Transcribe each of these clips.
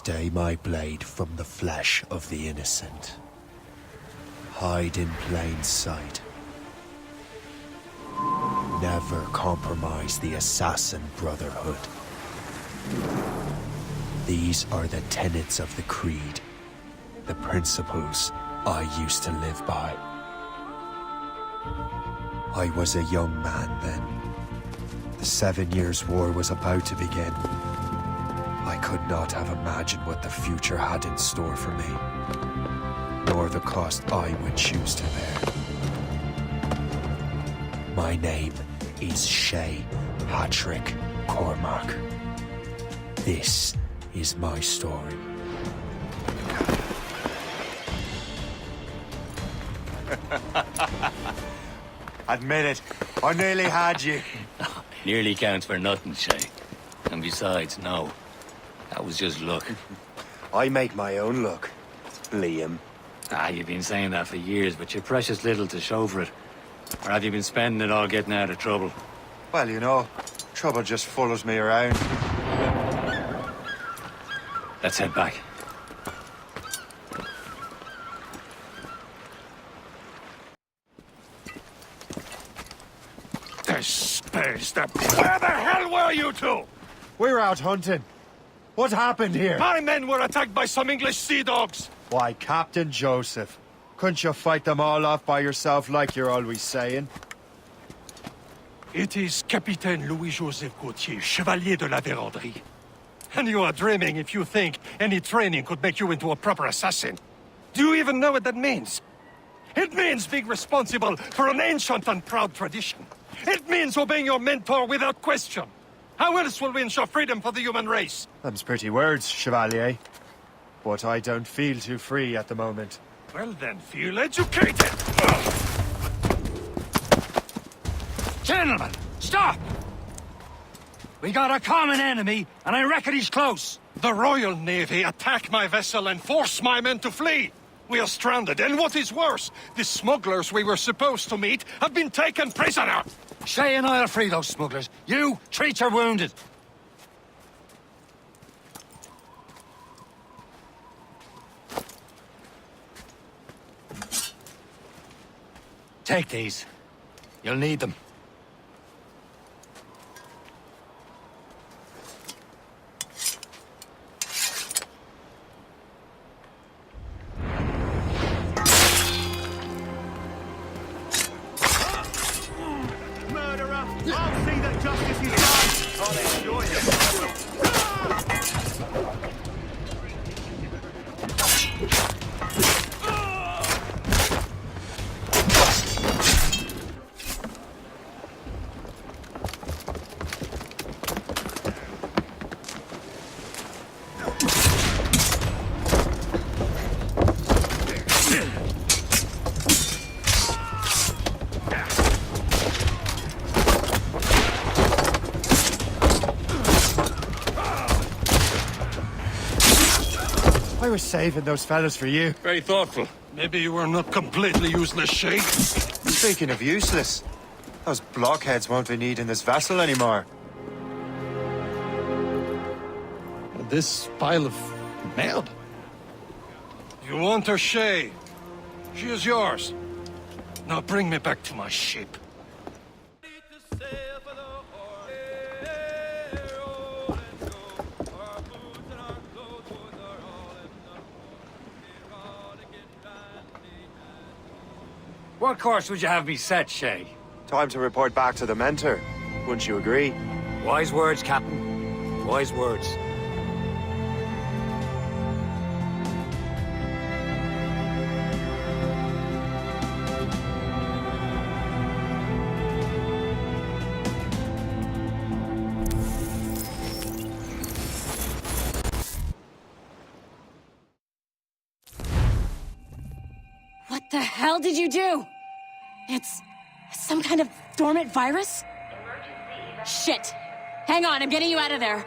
Stay my blade from the flesh of the innocent. Hide in plain sight. Never compromise the Assassin Brotherhood. These are the tenets of the Creed, the principles I used to live by. I was a young man then. The 7 Years' War was about to begin. I could not have imagined what the future had in store for me, nor the cost I would choose to bear. My name is Shay Patrick Cormac. This is my story. Admit it, I nearly had you. Nearly counts for nothing, Shay. And besides, no. That was just luck. I make my own luck, Liam. You've been saying that for years, but you're precious little to show for it. Or have you been spending it all getting out of trouble? Well, you know, trouble just follows me around. Let's head back. Where the hell were you two? We're out hunting. What happened here? My men were attacked by some English sea dogs. Why, Captain Joseph. Couldn't you fight them all off by yourself like you're always saying? It is Capitaine Louis-Joseph Gauthier, Chevalier de la Vérendrye. And you are dreaming if you think any training could make you into a proper assassin. Do you even know what that means? It means being responsible for an ancient and proud tradition. It means obeying your mentor without question. How else will we ensure freedom for the human race? Them's pretty words, Chevalier. But I don't feel too free at the moment. Well then, feel educated! Gentlemen, stop! We got a common enemy, and I reckon he's close. The Royal Navy attack my vessel and force my men to flee. We are stranded, and what is worse, the smugglers we were supposed to meet have been taken prisoner. Shay and I'll free those smugglers. You, treat your wounded. Take these. You'll need them. I'll see that justice is done. I'll enjoy it. I was saving those fellas for you. Very thoughtful. Maybe you were not completely useless, Shay. Speaking of useless, those blockheads won't be needing this vessel anymore. This pile of mail. You want her, Shay? She is yours. Now bring me back to my ship. What course would you have me set, Shay? Time to report back to the mentor. Wouldn't you agree? Wise words, Captain. Wise words. What the hell did you do? It's some kind of dormant virus? Shit. Hang on, I'm getting you out of there.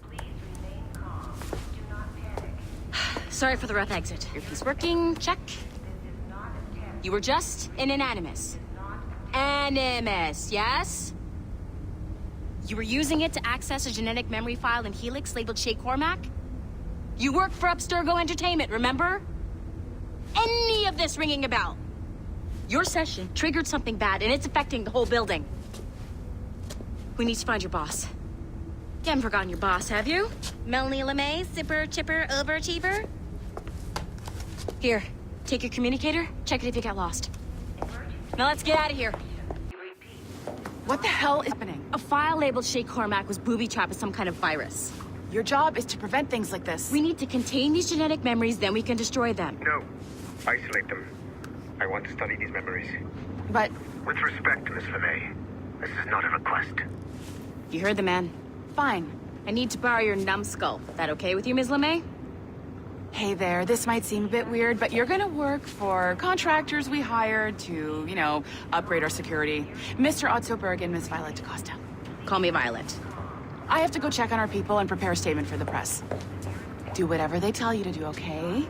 Please remain calm. Do not panic. Sorry for the rough exit. Your piece working, check. This is not a test. You were just in an animus. Animus, yes? You were using it to access a genetic memory file in Helix labeled Shay Cormac? You worked for Abstergo Entertainment, remember? Any of this ringing a bell? Your session triggered something bad, and it's affecting the whole building. We need to find your boss. You haven't forgotten your boss, have you? Melanie LeMay, zipper, chipper, overachiever? Here, take your communicator, check it if you got lost. Now let's get out of here. What the hell is happening? A file labeled Shay Cormac was booby-trapped with some kind of virus. Your job is to prevent things like this. We need to contain these genetic memories, then we can destroy them. No. Isolate them. I want to study these memories. But With respect, Miss LeMay, this is not a request. You heard the man. fine. I need to borrow your numbskull. That okay with you, Ms. LeMay? Hey there, this might seem a bit weird, but you're gonna work for contractors we hired to, you know, upgrade our security. Mr. Otto Berg and Miss Violet DaCosta. Call me Violet. I have to go check on our people and prepare a statement for the press. Do whatever they tell you to do, okay?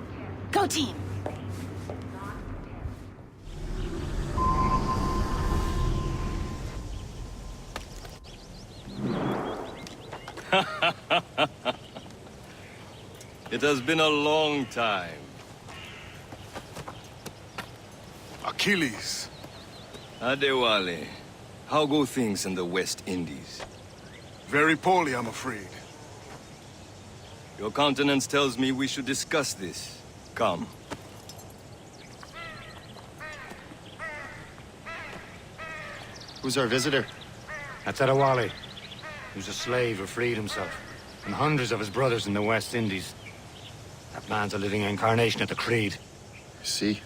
Go team! It has been a long time. Achilles. Adewale, how go things in the West Indies? Very poorly, I'm afraid. Your countenance tells me we should discuss this. Come. Who's our visitor? That's Adewale. He was a slave who freed himself. And hundreds of his brothers in the West Indies. That man's a living incarnation of the Creed. See?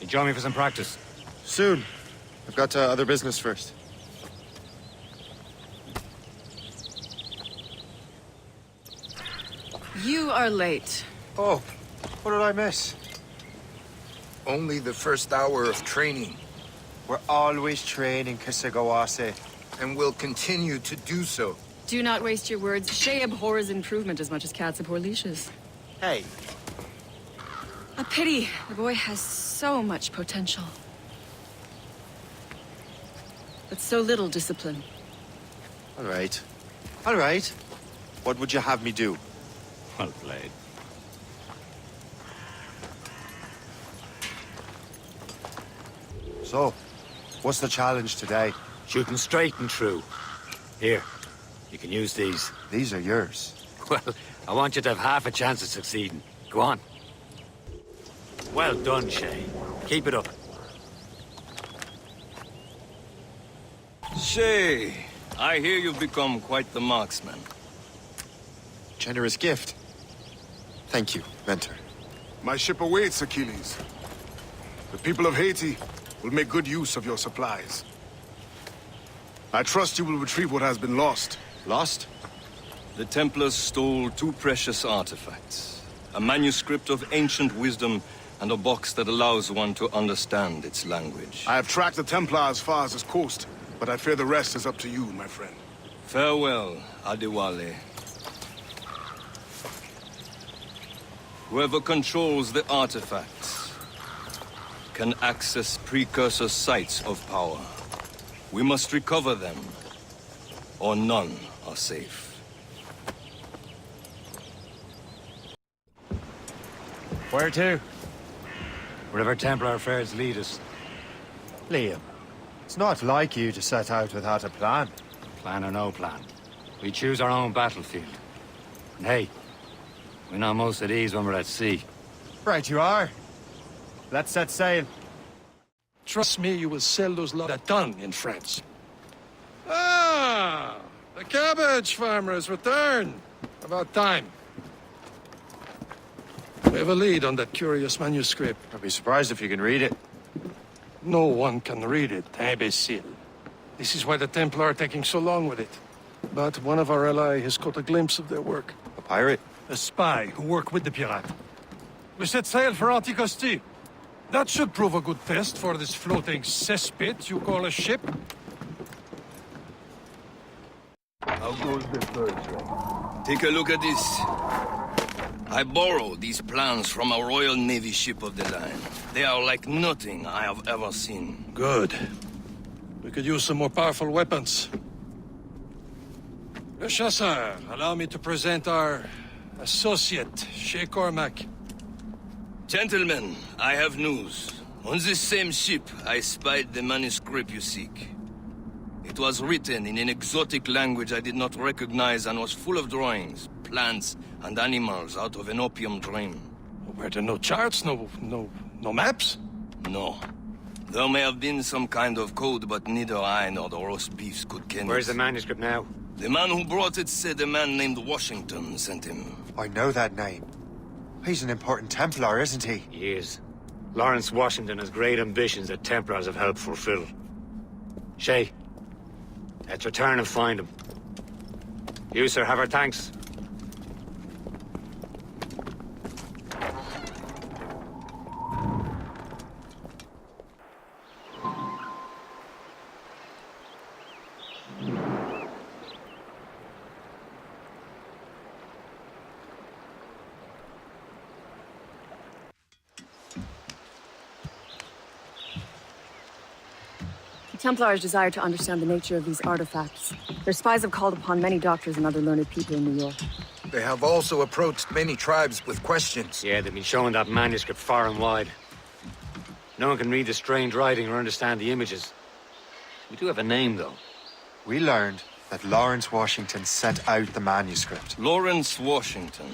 You join me for some practice? Soon. I've got other business first. You are late. Oh, what did I miss? Only the first hour of training, We're always training, Kisagawase. and will continue to do so. Do not waste your words. Shay abhors improvement as much as cats abhor leashes. Hey, A pity. The boy has so much potential. But so little discipline. all right. All right. What would you have me do? Well played. So, what's the challenge today? Shooting straight and true. Here, you can use these. These are yours. Well, I want you to have half a chance of succeeding. Go on. Well done, Shay. Keep it up. Shay, I hear you've become quite the marksman. Generous gift. Thank you, mentor. My ship awaits, Achilles. The people of Haiti will make good use of your supplies. I trust you will retrieve what has been lost. Lost? The Templars stole 2 precious artifacts. A manuscript of ancient wisdom and a box that allows one to understand its language. I have tracked the Templar as far as this coast, but I fear the rest is up to you, my friend. Farewell, Adewale. Whoever controls the artifacts can access precursor sites of power. We must recover them, or none are safe. Where to? Wherever Templar affairs lead us. Liam, it's not like you to set out without a plan. Plan or no plan. We choose our own battlefield. And hey, we're not most at ease when we're at sea. Right you are. Let's set sail. Trust me, you will sell those lot a ton in France. Ah! The cabbage farmer has returned. About time. We have a lead on that curious manuscript. I'd be surprised if you can read it. No one can read it, imbecile. This is why the Templar are taking so long with it. But one of our allies has caught a glimpse of their work. A pirate? A spy who worked with the pirate. We set sail for Anticosti. That should prove a good test for this floating cesspit you call a ship. How goes the first? Take a look at this. I borrowed these plans from a Royal Navy ship of the line. They are like nothing I have ever seen. Good. We could use some more powerful weapons. Le Chasseur, allow me to present our associate, Shay Cormac. Gentlemen, I have news. On this same ship, I spied the manuscript you seek. It was written in an exotic language I did not recognize and was full of drawings, plants, and animals out of an opium dream. Were there no charts, no maps? No. There may have been some kind of code, but neither I nor the roast beefs could ken Where's it. the manuscript now? The man who brought it said a man named Washington sent him. I know that name. He's an important Templar, isn't he? He is. Lawrence Washington has great ambitions that Templars have helped fulfill. Shay, let's return and find him. You, sir, have our thanks. The Templars desire to understand the nature of these artifacts. Their spies have called upon many doctors and other learned people in New York. They have also approached many tribes with questions. Yeah, they've been showing that manuscript far and wide. No one can read the strange writing or understand the images. We do have a name, though. We learned that Lawrence Washington sent out the manuscript. Lawrence Washington.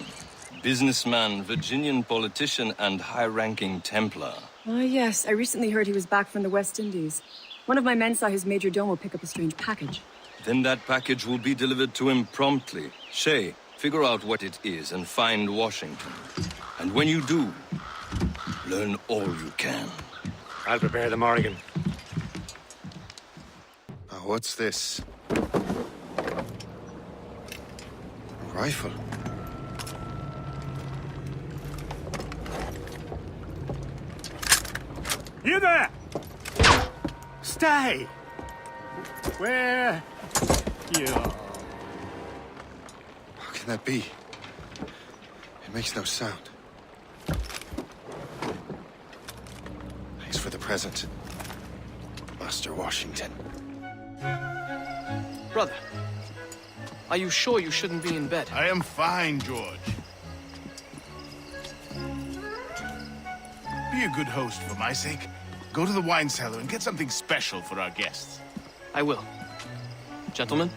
Businessman, Virginian politician, and high-ranking Templar. Ah, yes. I recently heard he was back from the West Indies. One of my men saw his major domo pick up a strange package. Then that package will be delivered to him promptly. Shay, figure out what it is and find Washington. And when you do, learn all you can. I'll prepare the Morrigan. What's this? A rifle. You there! Stay! Where you are. How can that be? It makes no sound. Thanks for the present, Master Washington. Brother, are you sure you shouldn't be in bed? I am fine, George. Be a good host for my sake. Go to the wine cellar and get something special for our guests. I will. Gentlemen?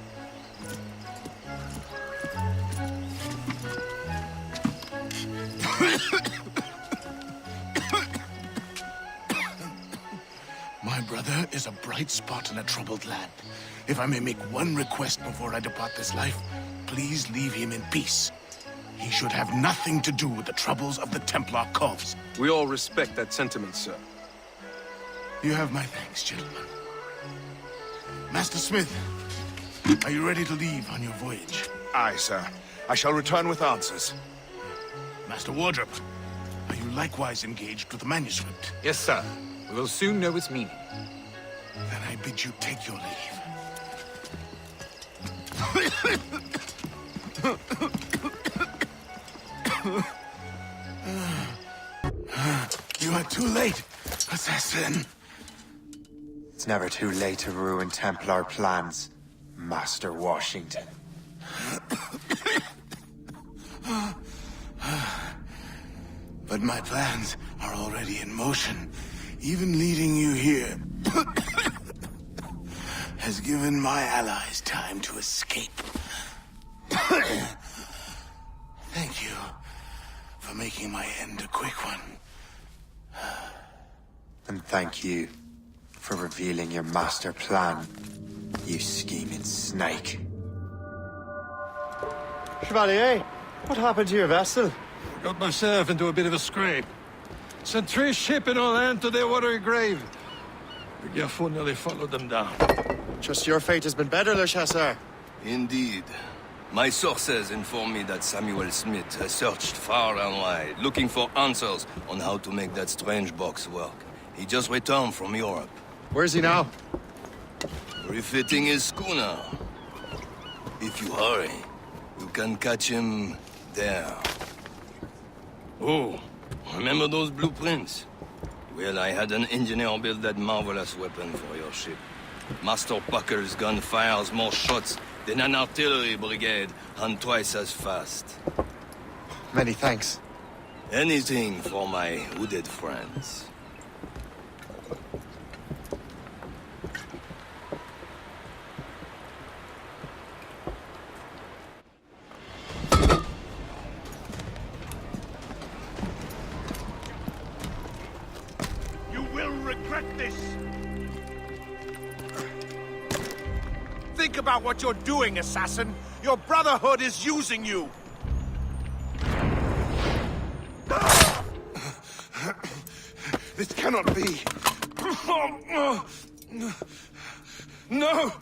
My brother is a bright spot in a troubled land. If I may make one request before I depart this life, please leave him in peace. He should have nothing to do with the troubles of the Templar cause. We all respect that sentiment, sir. You have my thanks, gentlemen. Master Smith, are you ready to leave on your voyage? Aye, sir. I shall return with answers. Master Wardrop, are you likewise engaged with the manuscript? Yes, sir. We will soon know its meaning. Then I bid you take your leave. You are too late, assassin. It's never too late to ruin Templar plans, Master Washington. But my plans are already in motion. Even leading you here has given my allies time to escape. Thank you for making my end a quick one. And thank you for revealing your master plan, you scheming snake. Chevalier, what happened to your vessel? Got myself into a bit of a scrape. Sent 3 ships in on land to their watery grave. The Gerfaut nearly followed them down. Just your fate has been better, Le Chasseur. Indeed. My sources inform me that Samuel Smith has searched far and wide, looking for answers on how to make that strange box work. He just returned from Europe. Where's he now? Refitting his schooner. If you hurry, you can catch him there. Oh, remember those blueprints? Well, I had an engineer build that marvelous weapon for your ship. Master Pucker's gun fires more shots then an artillery brigade and twice as fast. Many thanks. Anything for my wounded friends. You will regret this! Think about what you're doing, assassin! Your Brotherhood is using you! This cannot be! No!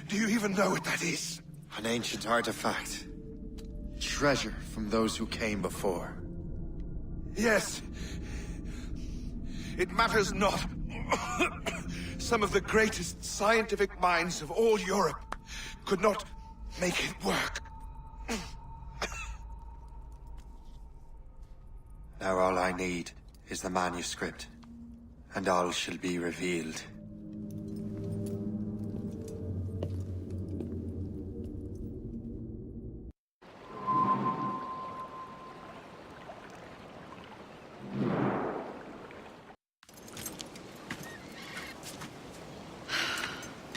Do you even know what that is? An ancient artifact. Treasure from those who came before. Yes. It matters not. Some of the greatest scientific minds of all Europe could not make it work. Now all I need is the manuscript, and all shall be revealed.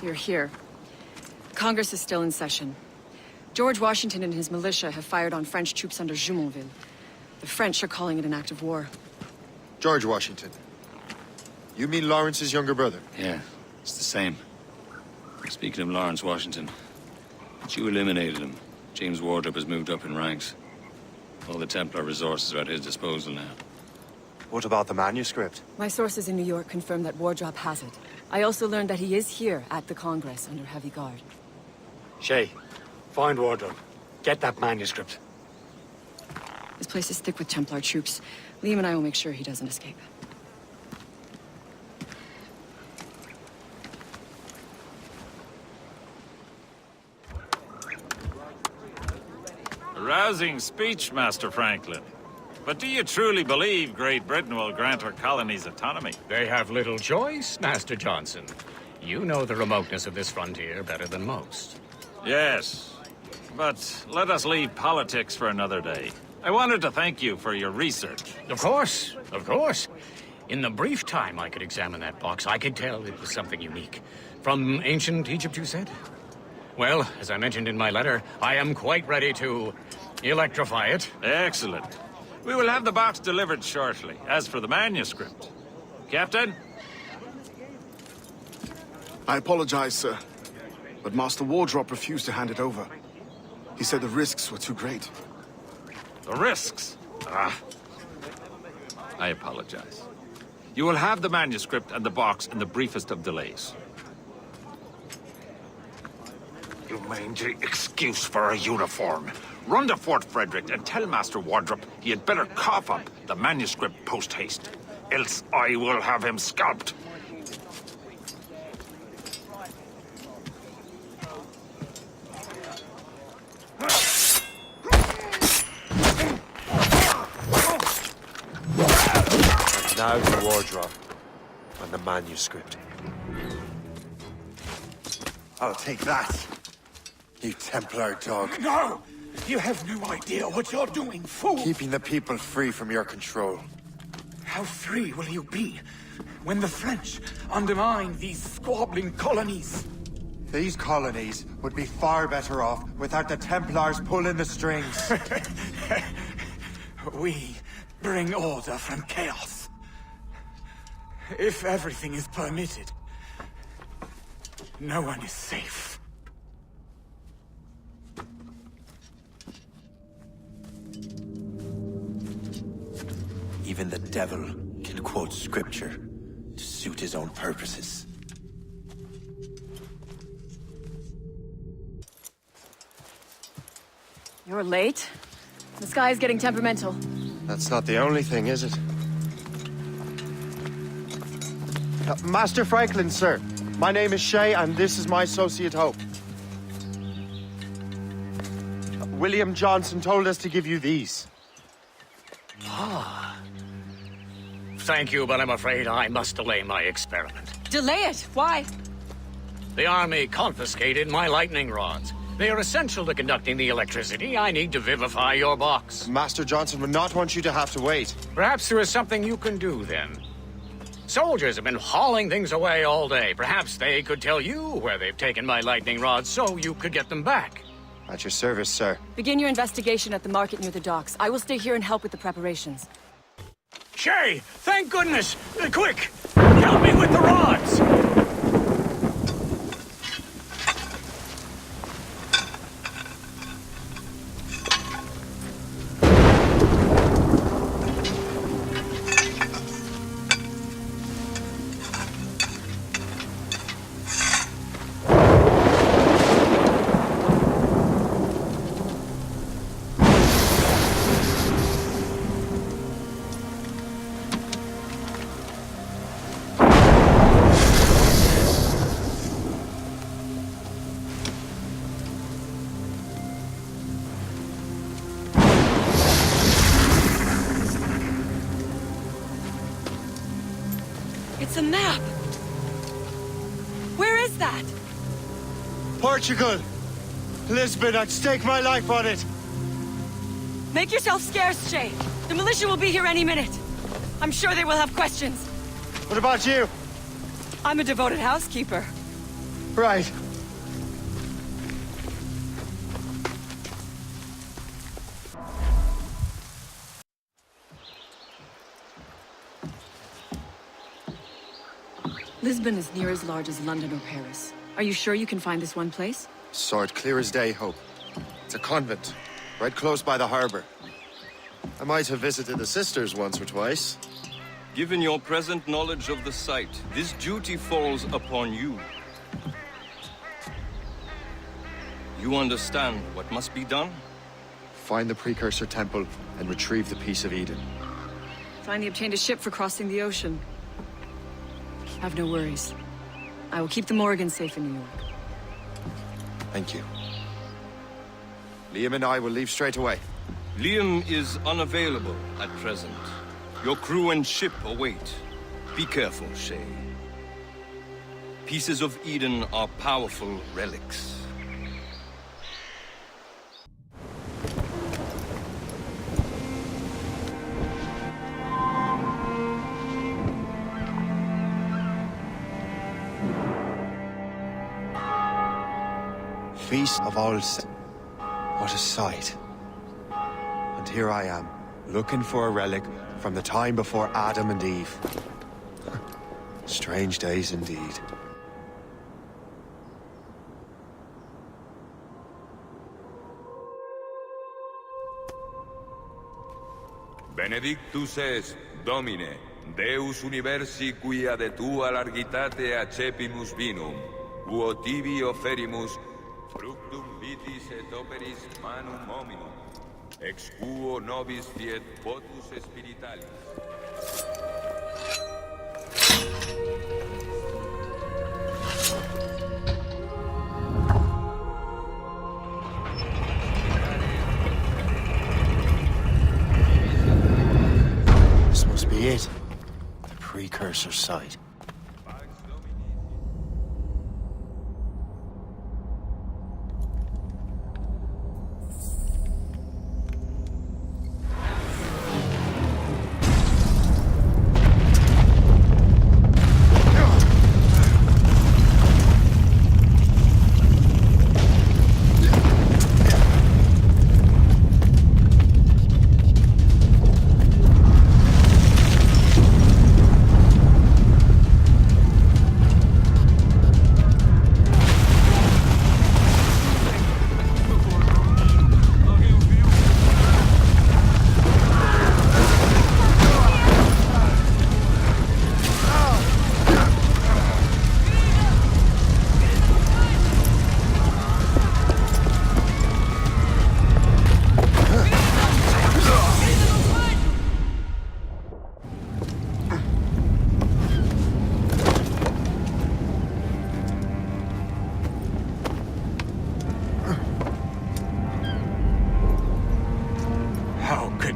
You're here. Congress is still in session. George Washington and his militia have fired on French troops under Jumonville. The French are calling it an act of war. George Washington. You mean Lawrence's younger brother? Yeah, it's the same. Speaking of Lawrence Washington, you eliminated him. James Wardrop has moved up in ranks. All the Templar resources are at his disposal now. What about the manuscript? My sources in New York confirm that Wardrop has it. I also learned that he is here at the Congress under heavy guard. Shay, find Wardrop. Get that manuscript. This place is thick with Templar troops. Liam and I will make sure he doesn't escape. A rousing speech, Master Franklin. But do you truly believe Great Britain will grant her colonies autonomy? They have little choice, Master Johnson. You know the remoteness of this frontier better than most. Yes, but let us leave politics for another day. I wanted to thank you for your research. Of course, of course. In the brief time I could examine that box, I could tell it was something unique. From ancient Egypt, you said? Well, as I mentioned in my letter, I am quite ready to electrify it. Excellent. We will have the box delivered shortly. As for the manuscript... Captain? I apologize, sir. But Master Wardrop refused to hand it over. He said the risks were too great. The risks? Ah. I apologize. You will have the manuscript and the box in the briefest of delays. You mangy excuse for a uniform. Run to Fort Frederick and tell Master Wardrop he had better cough up the manuscript post-haste. Else I will have him scalped. Now the Wardrop and the manuscript. I'll take that, you Templar dog. No! You have no idea what you're doing, fool! Keeping the people free from your control. How free will you be when the French undermine these squabbling colonies? These colonies would be far better off without the Templars pulling the strings. We bring order from chaos. If everything is permitted, no one is safe. Even the devil can quote scripture to suit his own purposes. You're late. The sky is getting temperamental. That's not the only thing, is it? Master Franklin, sir. My name is Shay, and this is my associate Hope. William Johnson told us to give you these. Ah. Thank you, but I'm afraid I must delay my experiment. Delay it? Why? The army confiscated my lightning rods. They are essential to conducting the electricity I need to vivify your box. Master Johnson would not want you to have to wait. Perhaps there is something you can do, then. Soldiers have been hauling things away all day. Perhaps they could tell you where they've taken my lightning rods so you could get them back. At your service, sir. Begin your investigation at the market near the docks. I will stay here and help with the preparations. Shay, thank goodness! Quick! Help me with the rods! It's a map! Where is that? Portugal! Lisbon, I'd stake my life on it! Make yourself scarce, Shay. The militia will be here any minute. I'm sure they will have questions. What about you? I'm a devoted housekeeper. Right. Lisbon is near as large as London or Paris. Are you sure you can find this one place? Saw it clear as day, Hope. It's a convent, right close by the harbor. I might have visited the sisters once or twice. Given your present knowledge of the site, this duty falls upon you. You understand what must be done? Find the Precursor Temple and retrieve the Piece of Eden. Finally obtained a ship for crossing the ocean. Have no worries. I will keep the Morrigan safe in New York. Thank you. Liam and I will leave straight away. Liam is unavailable at present. Your crew and ship await. Be careful, Shay. Pieces of Eden are powerful relics. Feast of All Saints. What a sight. And here I am, looking for a relic from the time before Adam and Eve. Strange days indeed. Benedictus est, Domine, Deus universi quia de tua largitate accepimus vinum, quo tibi offerimus fructum vitis et operis manum hominum, ex quo nobis fiet votus spiritualis. This must be it. The Precursor site.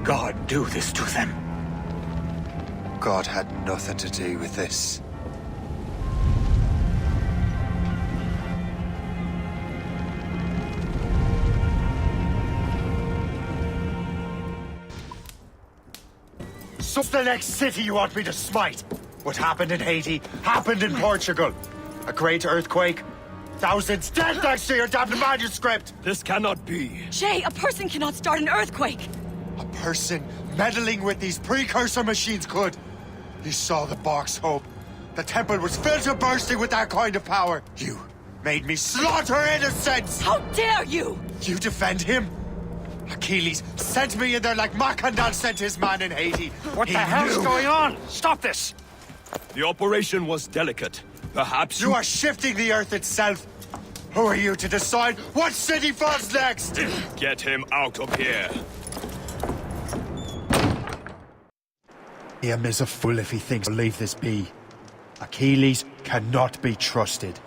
God do this to them? God had nothing to do with this. What's the next city you want me to smite? What happened in Haiti happened in Portugal. A great earthquake. Thousands dead thanks to your damned manuscript! This cannot be. Shay, a person cannot start an earthquake! A person meddling with these precursor machines could. You saw the box, Hope. The temple was filled to bursting with that kind of power. You made me slaughter innocents! How dare you! You defend him? Achilles sent me in there like Macandal sent his man in Haiti. What the hell's going on? Stop this! The operation was delicate. Perhaps you are shifting the earth itself. Who are you to decide what city falls next? Get him out of here. Priam is a fool if he thinks to leave this be. Achilles cannot be trusted.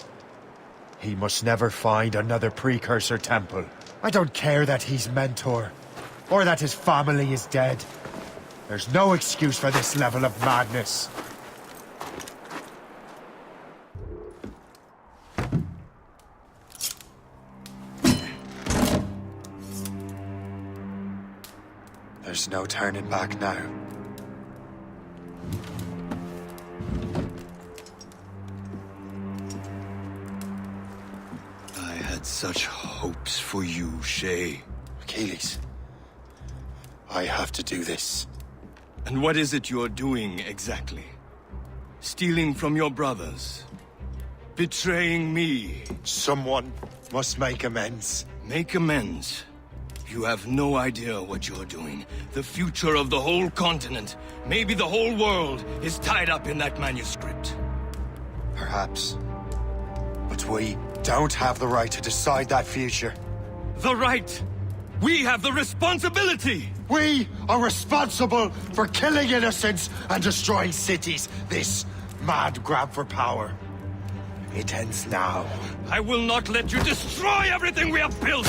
He must never find another precursor temple. I don't care that he's mentor, or that his family is dead. There's no excuse for this level of madness. There's no turning back now. I had such hopes for you, Shay. Achilles, I have to do this. And what is it you're doing exactly? Stealing from your brothers? Betraying me? Someone must make amends. Make amends? You have no idea what you're doing. The future of the whole continent, maybe the whole world, is tied up in that manuscript. Perhaps. But we don't have the right to decide that future. The right! We have the responsibility! We are responsible for killing innocents and destroying cities. This mad grab for power. It ends now. I will not let you destroy everything we have built!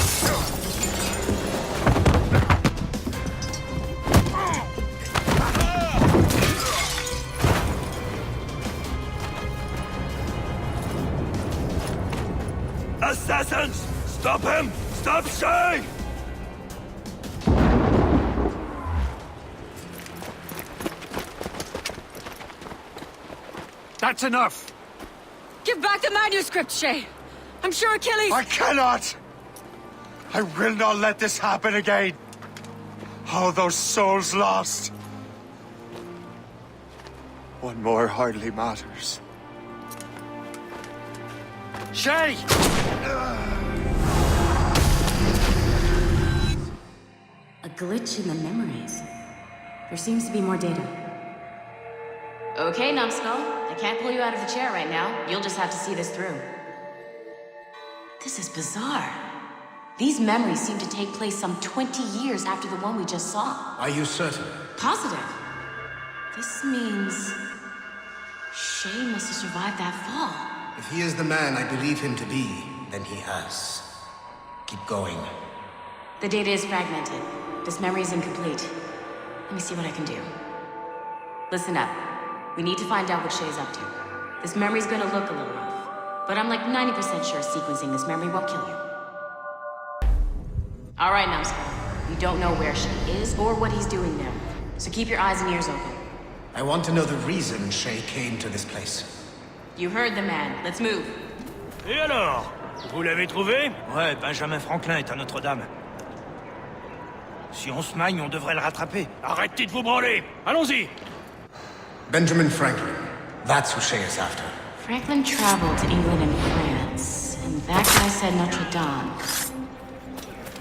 Assassins! Stop him! Stop Shay! That's enough! Give back the manuscript, Shay! I'm sure Achilles... I cannot! I will not let this happen again! All those souls lost! One more hardly matters. Shay! A glitch in the memories. There seems to be more data. Okay, Numbskull. I can't pull you out of the chair right now. You'll just have to see this through. This is bizarre. These memories seem to take place some 20 years after the one we just saw. Are you certain? Positive. This means... Shay must have survived that fall. If he is the man I believe him to be, then he has. Keep going. The data is fragmented. This memory is incomplete. Let me see what I can do. Listen up. We need to find out what Shay's up to. This memory's gonna look a little rough, but I'm like 90% sure sequencing this memory won't kill you. All right, Numbskull. We don't know where Shay is or what he's doing there, so keep your eyes and ears open. I want to know the reason Shay came to this place. You heard the man. Let's move. Et alors? Vous l'avez trouvé? Ouais, Benjamin Franklin est à Notre-Dame. Si on se magne, on devrait le rattraper. Arrêtez de vous branler! Allons-y! Benjamin Franklin. That's who Shay is after. Franklin traveled to England and France, and that guy said Notre Dame.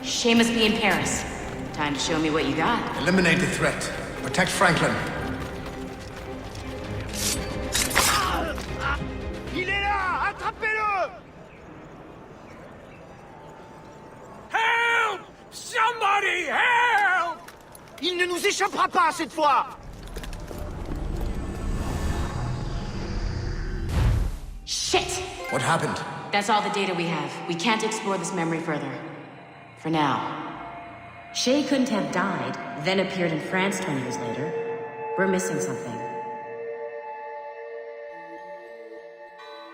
Shay must be in Paris. Time to show me what you got. Eliminate the threat. Protect Franklin. Il est là! Attrapez-le! Help! Somebody help! Il ne nous échappera pas cette fois! Shit! What happened? That's all the data we have. We can't explore this memory further. For now. Shay couldn't have died, then appeared in France 20 years later. We're missing something.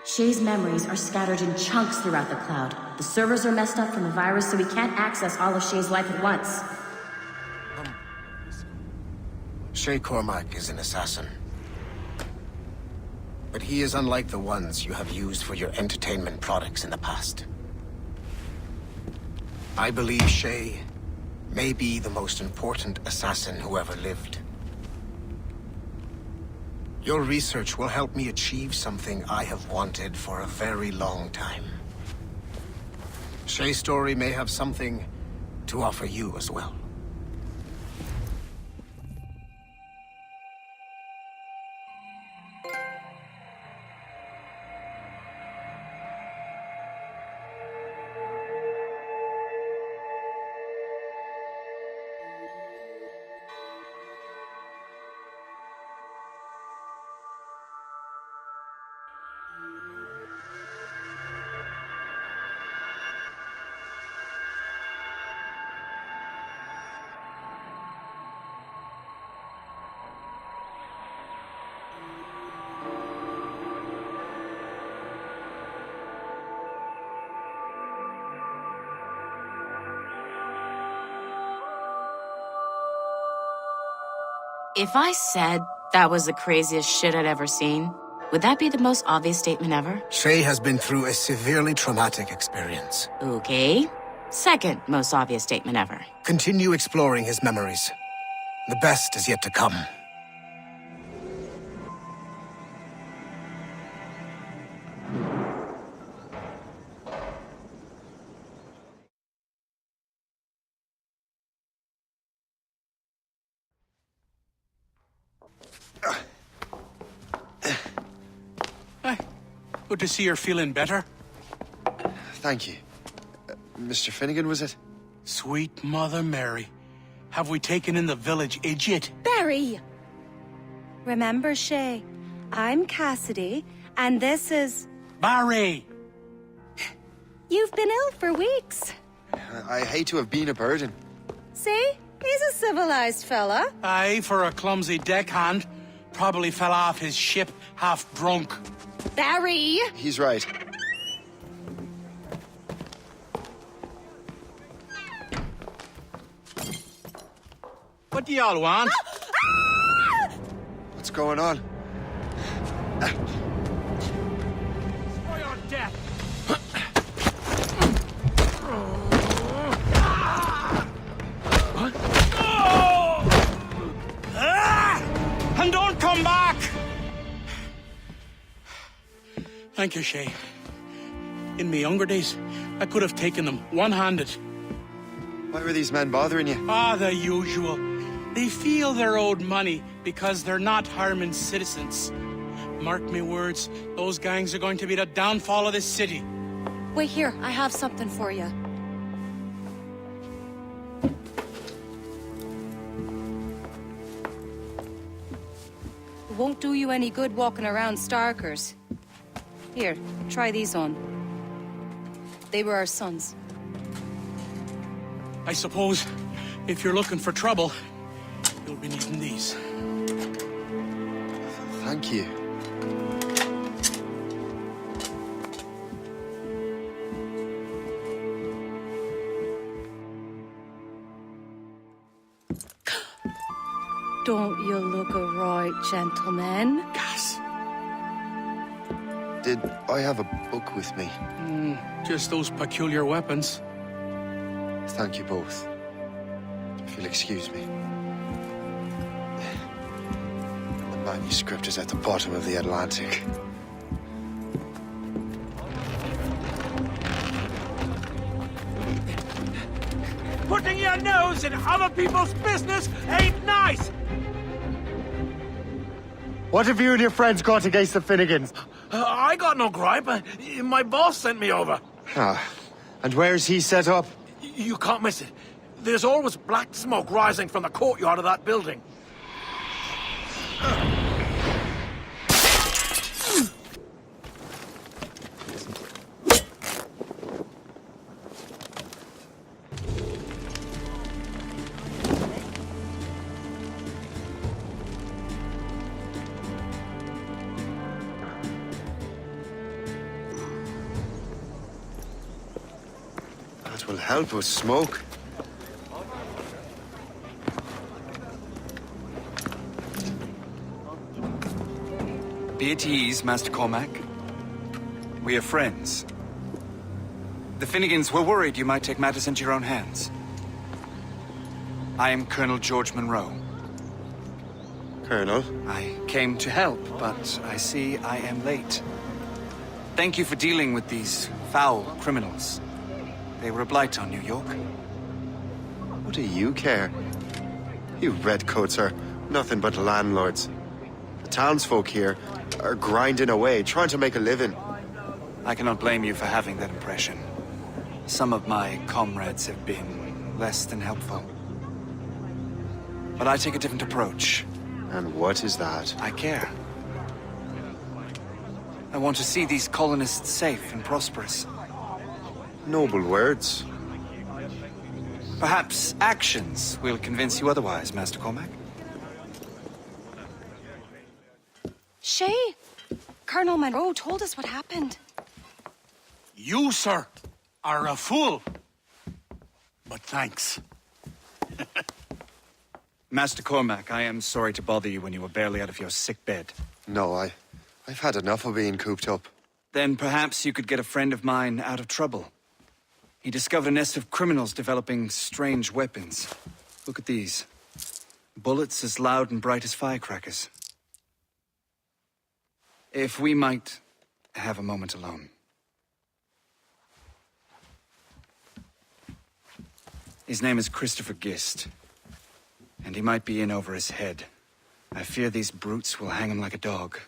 Shay's memories are scattered in chunks throughout the cloud. The servers are messed up from the virus, so we can't access all of Shay's life at once. Shay Cormac is an assassin. But he is unlike the ones you have used for your entertainment products in the past. I believe Shay may be the most important assassin who ever lived. Your research will help me achieve something I have wanted for a very long time. Shay's story may have something to offer you as well. If I said that was the craziest shit I'd ever seen, would that be the most obvious statement ever? Shay has been through a severely traumatic experience. Okay. Second most obvious statement ever. Continue exploring his memories. The best is yet to come. Good to see you're feeling better. Thank you. Mr. Finnegan, was it? Sweet Mother Mary. Have we taken in the village idiot? Barry! Remember, Shay, I'm Cassidy, and this is... Barry! You've been ill for weeks. I hate to have been a burden. See? He's a civilized fella. Aye, for a clumsy deckhand. Probably fell off his ship half drunk. Barry! He's right. What do y'all want? What's going on? For your death! And don't come back! Thank you, Shay. In my younger days, I could have taken them one-handed. Why were these men bothering you? Ah, the usual. They feel they're owed money because they're not harming citizens. Mark me words, those gangs are going to be the downfall of this city. Wait here, I have something for you. It won't do you any good walking around Starkers. Here, try these on. They were our sons. I suppose, if you're looking for trouble, you'll be needing these. Thank you. Don't you look a right gentleman? Gas. Did I have a book with me? Just those peculiar weapons. Thank you both. If you'll excuse me. The manuscript is at the bottom of the Atlantic. Putting your nose in other people's business ain't nice! What have you and your friends got against the Finnegans? I got no gripe. My boss sent me over. Ah, and where's he set up? You can't miss it. There's always black smoke rising from the courtyard of that building. That will help with smoke. Be at ease, Master Cormac. We are friends. The Finnegans were worried you might take matters into your own hands. I am Colonel George Monroe. Colonel? I came to help, but I see I am late. Thank you for dealing with these foul criminals. They were a blight on New York. What do you care? You redcoats are nothing but landlords. The townsfolk here are grinding away, trying to make a living. I cannot blame you for having that impression. Some of my comrades have been less than helpful. But I take a different approach. And what is that? I care. I want to see these colonists safe and prosperous. Noble words. Perhaps actions will convince you otherwise, Master Cormac. Shay, Colonel Monroe told us what happened. You, sir, are a fool. But thanks. Master Cormac, I am sorry to bother you when you were barely out of your sick bed. No, I've had enough of being cooped up. Then perhaps you could get a friend of mine out of trouble. He discovered a nest of criminals developing strange weapons. Look at these. Bullets as loud and bright as firecrackers. If we might have a moment alone. His name is Christopher Gist. And he might be in over his head. I fear these brutes will hang him like a dog.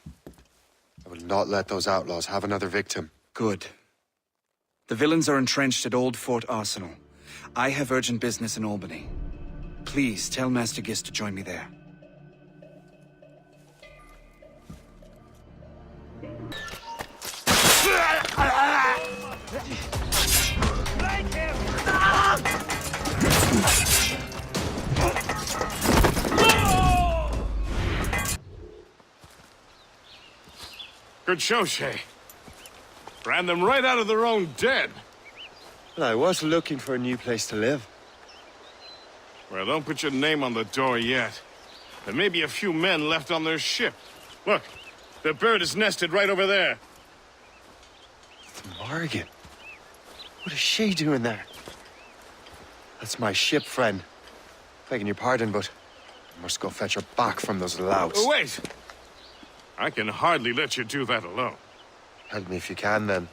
I will not let those outlaws have another victim. Good. The villains are entrenched at Old Fort Arsenal. I have urgent business in Albany. Please tell Master Gist to join me there. Good show, Shay. Ran them right out of their own den. Well, I was looking for a new place to live. Well, don't put your name on the door yet. There may be a few men left on their ship. Look, the bird is nested right over there. Morgan. What is she doing there? That's my ship, friend. Begging your pardon, but I must go fetch her back from those louts. Oh, wait! I can hardly let you do that alone. Help me if you can, then.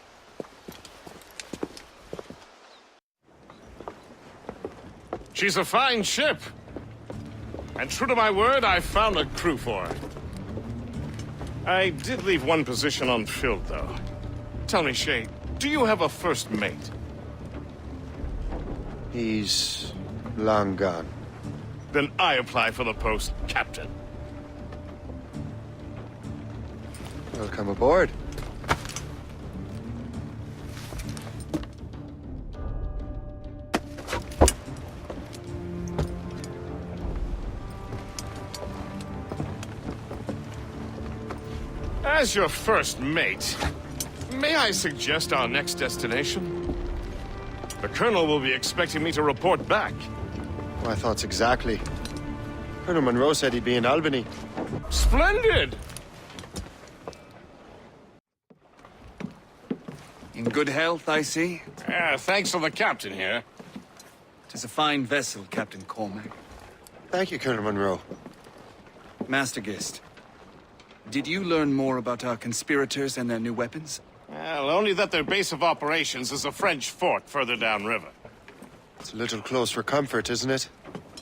She's a fine ship. And true to my word, I found a crew for her. I did leave one position unfilled, though. Tell me, Shay, do you have a first mate? He's long gone. Then I apply for the post, Captain. Welcome aboard. As your first mate, may I suggest our next destination? The Colonel will be expecting me to report back. My thoughts exactly. Colonel Monroe said he'd be in Albany. Splendid! In good health, I see. Thanks to the captain here. Tis a fine vessel, Captain Cormac. Thank you, Colonel Monroe. Master Gist, did you learn more about our conspirators and their new weapons? Well, only that their base of operations is a French fort further downriver. It's a little close for comfort, isn't it?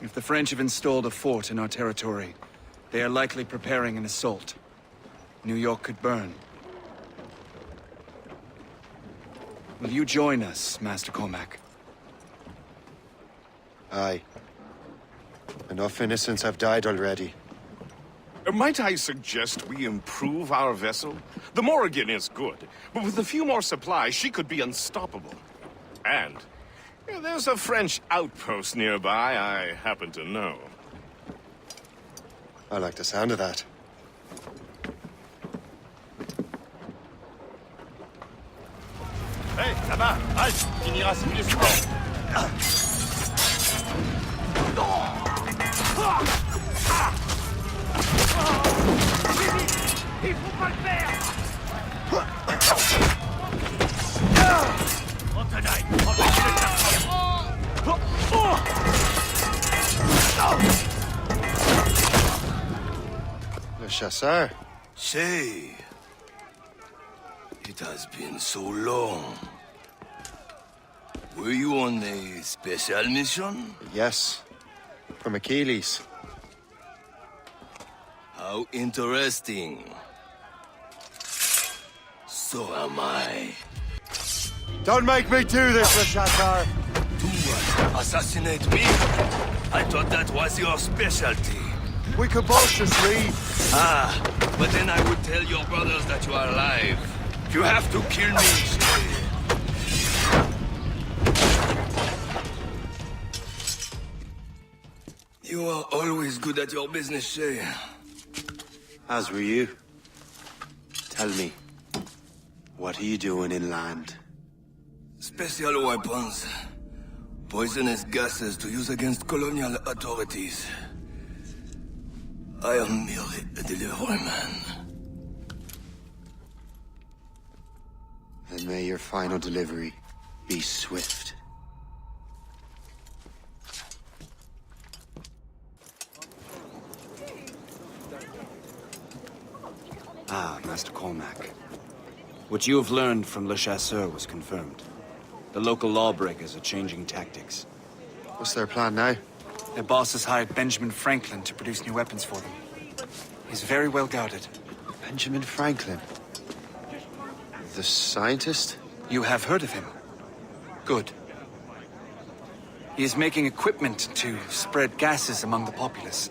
If the French have installed a fort in our territory, they are likely preparing an assault. New York could burn. Will you join us, Master Cormac? Aye. Enough innocents have died already. Might I suggest we improve our vessel? The Morrigan is good, but with a few more supplies, she could be unstoppable. And there's a French outpost nearby I happen to know. I like the sound of that. Hey, là-bas, halte! Il ira plus fort. Il faut pas le perdre! En tenaille, empêchez le Le chasseur. Shay, it has been so long. Were you on a special mission? Yes. From Achilles. How interesting. So am I. Don't make me do this, Le Chasseur! Assassinate me? I thought that was your specialty. We could both just leave. Ah, but then I would tell your brothers that you are alive. You have to kill me, Shay. You are always good at your business, Shay. As were you. Tell me, what are you doing inland? Special weapons. Poisonous gases to use against colonial authorities. I am merely a delivery man. Then may your final delivery be swift. Ah, Master Cormac. What you have learned from Le Chasseur was confirmed. The local lawbreakers are changing tactics. What's their plan now? Their boss has hired Benjamin Franklin to produce new weapons for them. He's very well guarded. Benjamin Franklin? The scientist? You have heard of him? Good. He is making equipment to spread gases among the populace.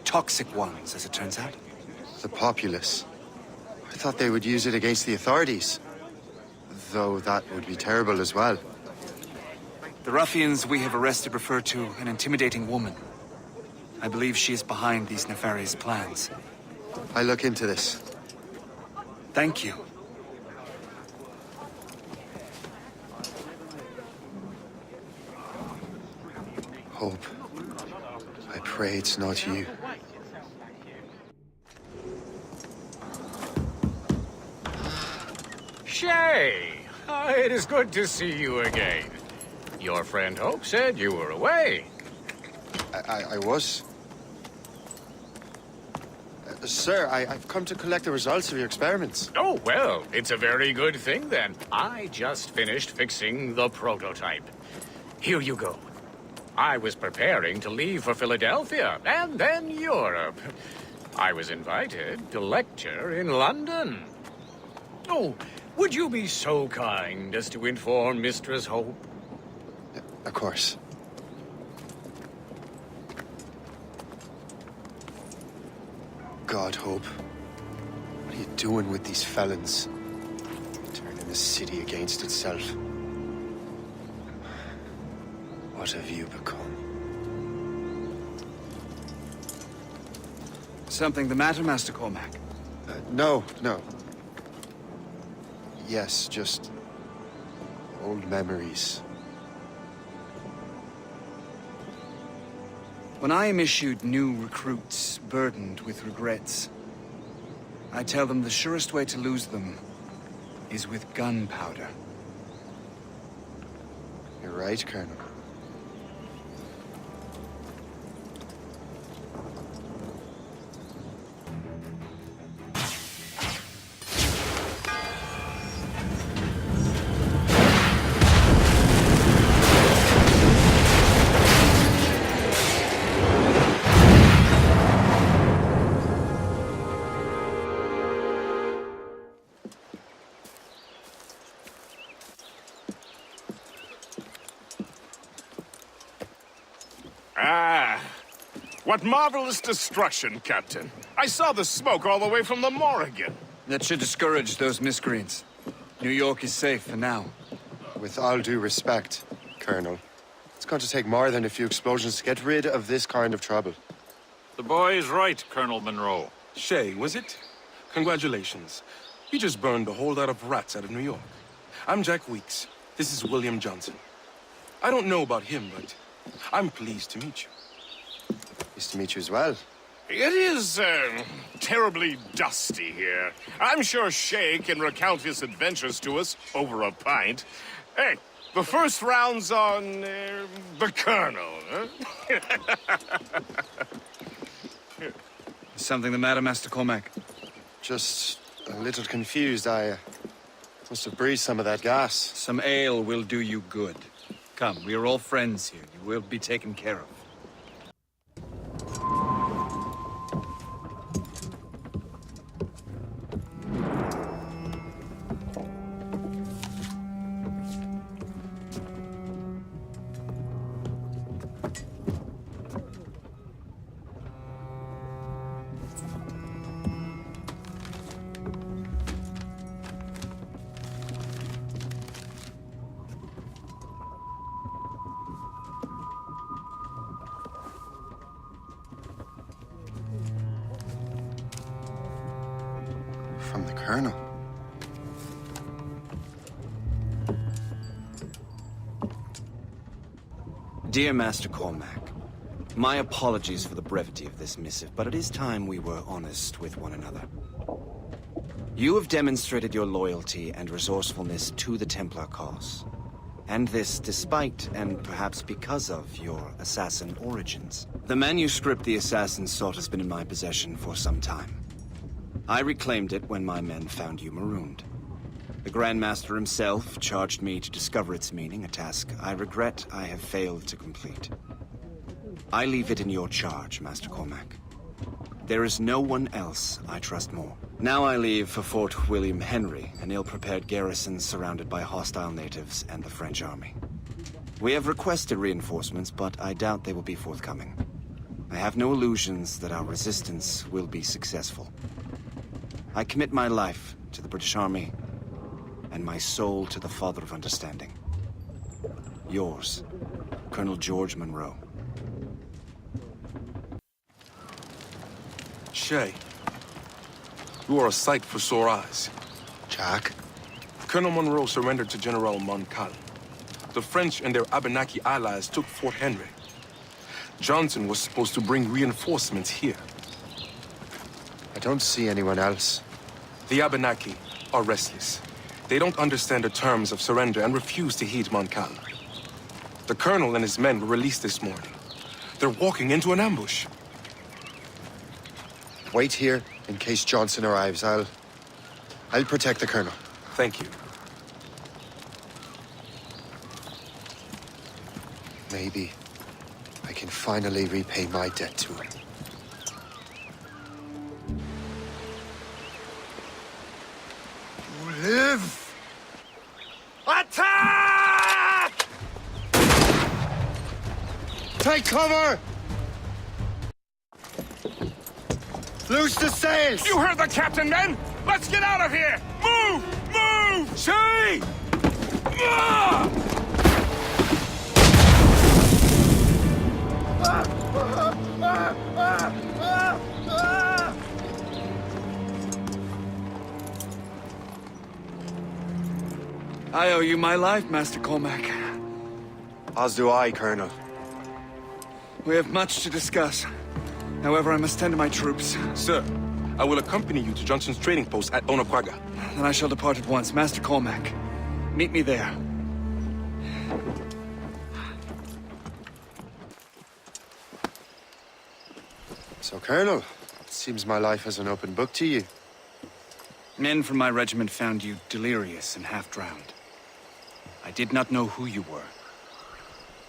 Toxic ones, as it turns out. The populace? I thought they would use it against the authorities. Though that would be terrible as well. The ruffians we have arrested refer to an intimidating woman. I believe she is behind these nefarious plans. I'll look into this. Thank you. Hope. I pray it's not you. Shay! It is good to see you again. Your friend Hope said you were away. I was. Sir, I've come to collect the results of your experiments. Oh, well, it's a very good thing then. I just finished fixing the prototype. Here you go. I was preparing to leave for Philadelphia, and then Europe. I was invited to lecture in London. Oh, would you be so kind as to inform Mistress Hope? Of course. God, Hope. What are you doing with these felons? Turning the city against itself. What have you become? Something the matter, Master Cormac? No. Yes, just old memories. When I am issued new recruits burdened with regrets, I tell them the surest way to lose them is with gunpowder. You're right, Colonel. What marvelous destruction, Captain. I saw the smoke all the way from the Morrigan. That should discourage those miscreants. New York is safe for now. With all due respect, Colonel, it's going to take more than a few explosions to get rid of this kind of trouble. The boy is right, Colonel Monroe. Shay, was it? Congratulations. You just burned a whole lot of rats out of New York. I'm Jack Weeks. This is William Johnson. I don't know about him, but I'm pleased to meet you. Pleased to meet you as well, It is, terribly dusty here. I'm sure Shay can recount his adventures to us over a pint. Hey, the first round's on, the Colonel, huh? Something the matter, Master Cormac? Just a little confused. I must have breathed some of that gas. Some ale will do you good. Come, we are all friends here. You will be taken care of. From the Colonel. Dear Master Cormac, my apologies for the brevity of this missive, but it is time we were honest with one another. You have demonstrated your loyalty and resourcefulness to the Templar cause. And this despite, and perhaps because of, your assassin origins. The manuscript the assassin sought has been in my possession for some time. I reclaimed it when my men found you marooned. The Grand Master himself charged me to discover its meaning, a task I regret I have failed to complete. I leave it in your charge, Master Cormac. There is no one else I trust more. Now I leave for Fort William Henry, an ill-prepared garrison surrounded by hostile natives and the French army. We have requested reinforcements, but I doubt they will be forthcoming. I have no illusions that our resistance will be successful. I commit my life to the British Army, and my soul to the Father of Understanding. Yours, Colonel George Monroe. Shay, you are a sight for sore eyes. Jack? Colonel Monroe surrendered to General Montcalm. The French and their Abenaki allies took Fort Henry. Johnson was supposed to bring reinforcements here. I don't see anyone else. The Abenaki are restless. They don't understand the terms of surrender and refuse to heed Montcalm. The Colonel and his men were released this morning. They're walking into an ambush. Wait here in case Johnson arrives. I'll protect the Colonel. Thank you. Maybe I can finally repay my debt to him. You live! Attack! Take cover! Loose the sails! You heard the captain, men! Let's get out of here! Move! Move! Shay! I owe you my life, Master Cormac. As do I, Colonel. We have much to discuss. However, I must tend to my troops. Sir, I will accompany you to Johnson's trading post at Ononquaga. Then I shall depart at once. Master Cormac, meet me there. So, Colonel, it seems my life is an open book to you. Men from my regiment found you delirious and half-drowned. I did not know who you were.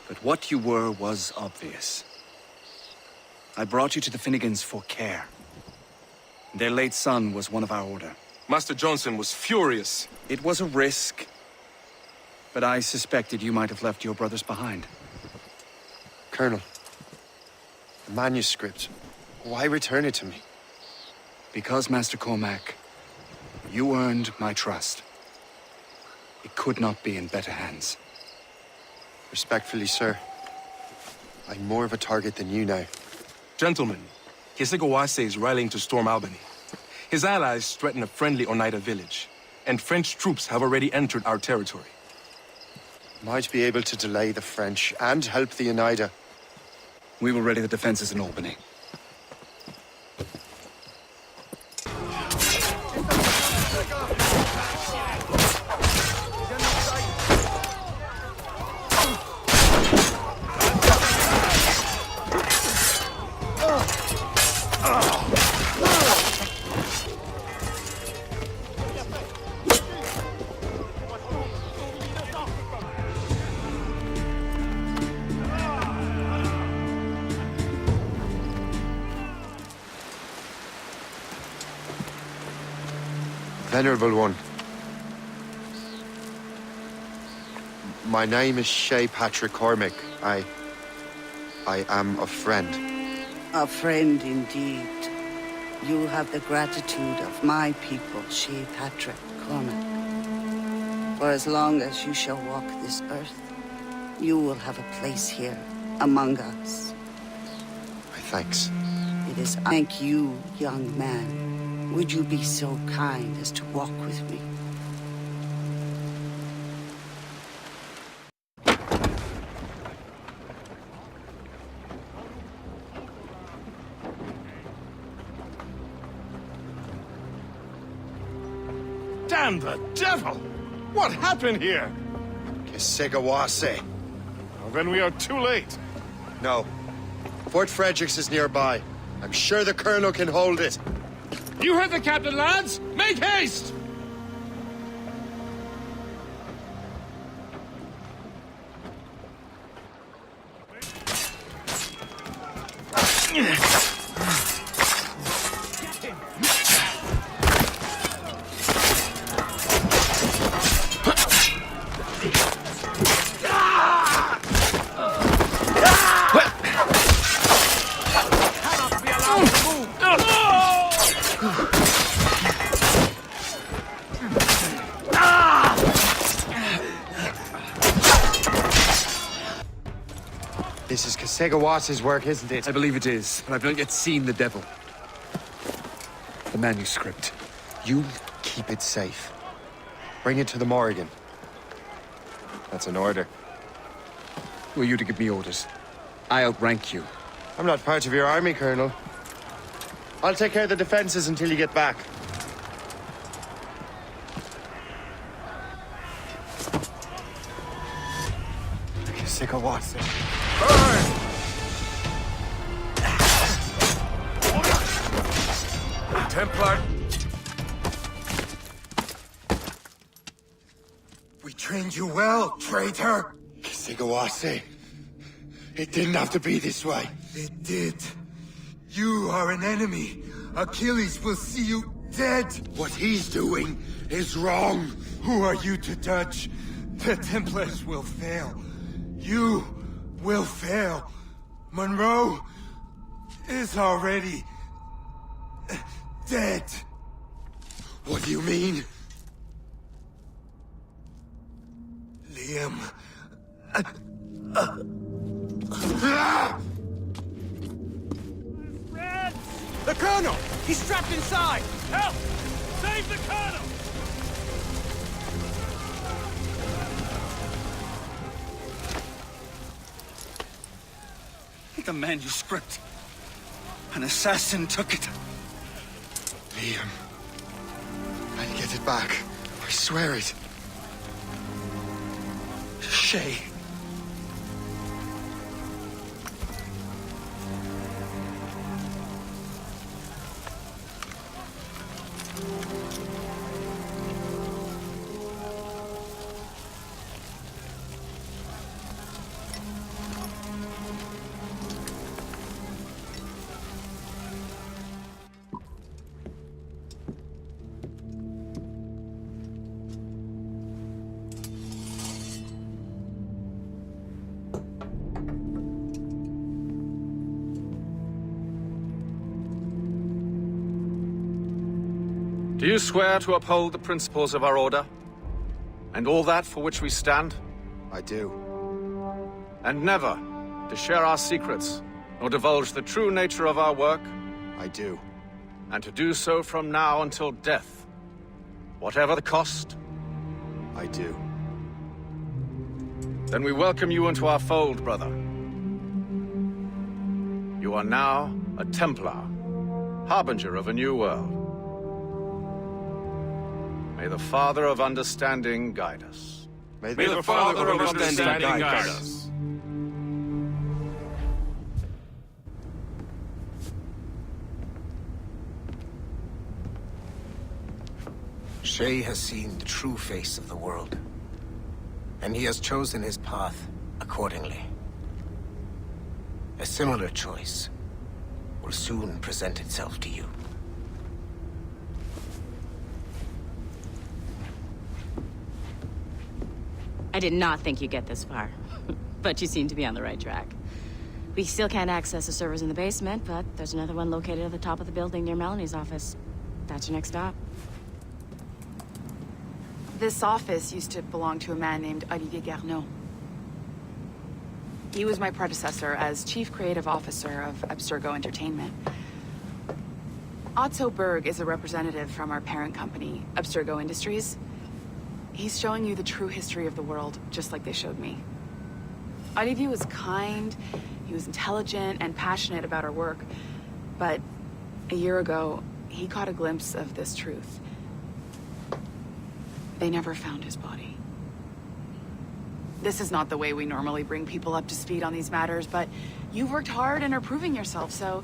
But what you were was obvious. I brought you to the Finnegans for care. Their late son was one of our order. Master Johnson was furious. It was a risk, but I suspected you might have left your brothers behind. Colonel, the manuscript, why return it to me? Because, Master Cormac, you earned my trust. It could not be in better hands. Respectfully, sir, I'm more of a target than you now. Gentlemen, Kesegowaase is rallying to storm Albany. His allies threaten a friendly Oneida village, and French troops have already entered our territory. Might be able to delay the French and help the Oneida. We will ready the defenses in Albany. Venerable One. My name is Shay Patrick Cormac. I am a friend. A friend indeed. You have the gratitude of my people, Shay Patrick Cormac. For as long as you shall walk this earth, you will have a place here, among us. My thanks. It is thank you, young man. Would you be so kind as to walk with me? Damn the devil! What happened here? Kesigawase. Well, then we are too late. No. Fort Fredericks is nearby. I'm sure the Colonel can hold it. You heard the captain, lads! Make haste! This is Kesegawase's work, isn't it? I believe it is, but I've not yet seen the devil. The manuscript. You keep it safe. Bring it to the Morrigan. That's an order. Who are you to give me orders? I outrank you. I'm not part of your army, Colonel. I'll take care of the defenses until you get back. Kesigawase. Templar. We trained you well, traitor. Kesigawase. It didn't have to be this way. It did. You are an enemy. Achilles will see you dead. What he's doing is wrong. Who are you to judge? The Templars will fail. You will fail. Monroe is already dead. What do you mean? Liam. The Colonel! He's trapped inside! Help! Save the Colonel! The manuscript. An assassin took it. Liam. I'll get it back. I swear it. Shay. Do you swear to uphold the principles of our order? And all that for which we stand? I do. And never to share our secrets, or divulge the true nature of our work? I do. And to do so from now until death, whatever the cost? I do. Then we welcome you into our fold, brother. You are now a Templar, harbinger of a new world. May the Father of Understanding guide us. May the Father of Understanding guide us. Shay has seen the true face of the world, and he has chosen his path accordingly. A similar choice will soon present itself to you. I did not think you'd get this far. But you seem to be on the right track. We still can't access the servers in the basement, but there's another one located at the top of the building near Melanie's office. That's your next stop. This office used to belong to a man named Olivier Garneau. He was my predecessor as Chief Creative Officer of Abstergo Entertainment. Otto Berg is a representative from our parent company, Abstergo Industries. He's showing you the true history of the world, just like they showed me. Olivier was kind, he was intelligent and passionate about our work, but a year ago, he caught a glimpse of this truth. They never found his body. This is not the way we normally bring people up to speed on these matters, but you've worked hard and are proving yourself, so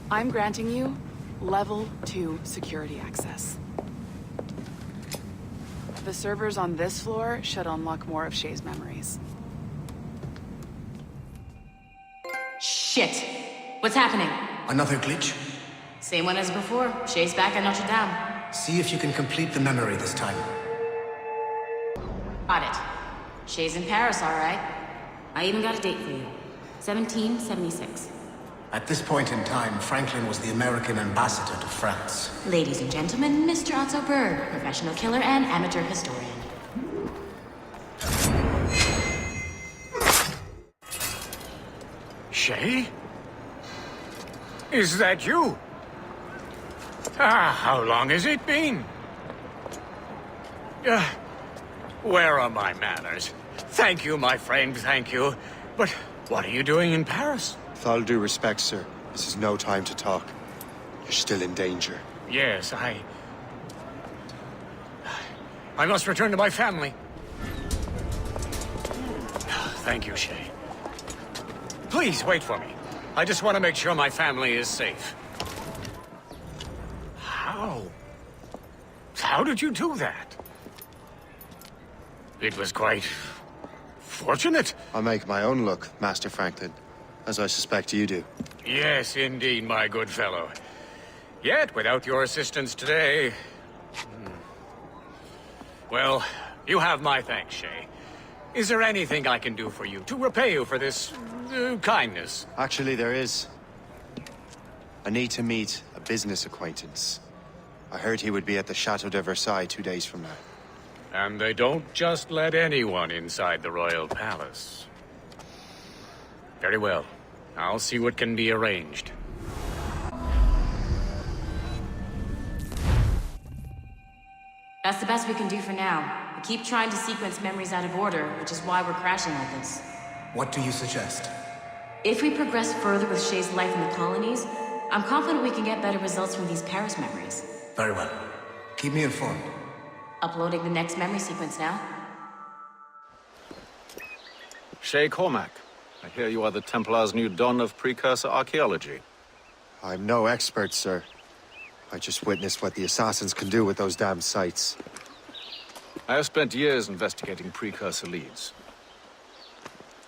I'm granting you level 2 security access. The servers on this floor should unlock more of Shay's memories. Shit! What's happening? Another glitch? Same one as before. Shay's back at Notre Dame. See if you can complete the memory this time. Got it. Shay's in Paris, all right. I even got a date for you. 1776. At this point in time, Franklin was the American ambassador to France. Ladies and gentlemen, Mr. Otto Berg, professional killer and amateur historian. Shay? Is that you? How long has it been? Where are my manners? Thank you, my friend, thank you. But what are you doing in Paris? With all due respect, sir, this is no time to talk. You're still in danger. Yes, I must return to my family. Thank you, Shay. Please, wait for me. I just want to make sure my family is safe. How? How did you do that? It was quite fortunate. I'll make my own luck, Master Franklin, as I suspect you do. Yes, indeed, my good fellow. Yet, without your assistance today... Well, you have my thanks, Shay. Is there anything I can do for you to repay you for this kindness? Actually, there is. I need to meet a business acquaintance. I heard he would be at the Chateau de Versailles 2 days from now. And they don't just let anyone inside the royal palace. Very well. I'll see what can be arranged. That's the best we can do for now. We keep trying to sequence memories out of order, which is why we're crashing like this. What do you suggest? If we progress further with Shay's life in the colonies, I'm confident we can get better results from these Paris memories. Very well. Keep me informed. Uploading the next memory sequence now. Shay Cormac, I hear you are the Templar's new don of precursor archaeology. I'm no expert, sir. I just witnessed what the assassins can do with those damn sites. I have spent years investigating precursor leads.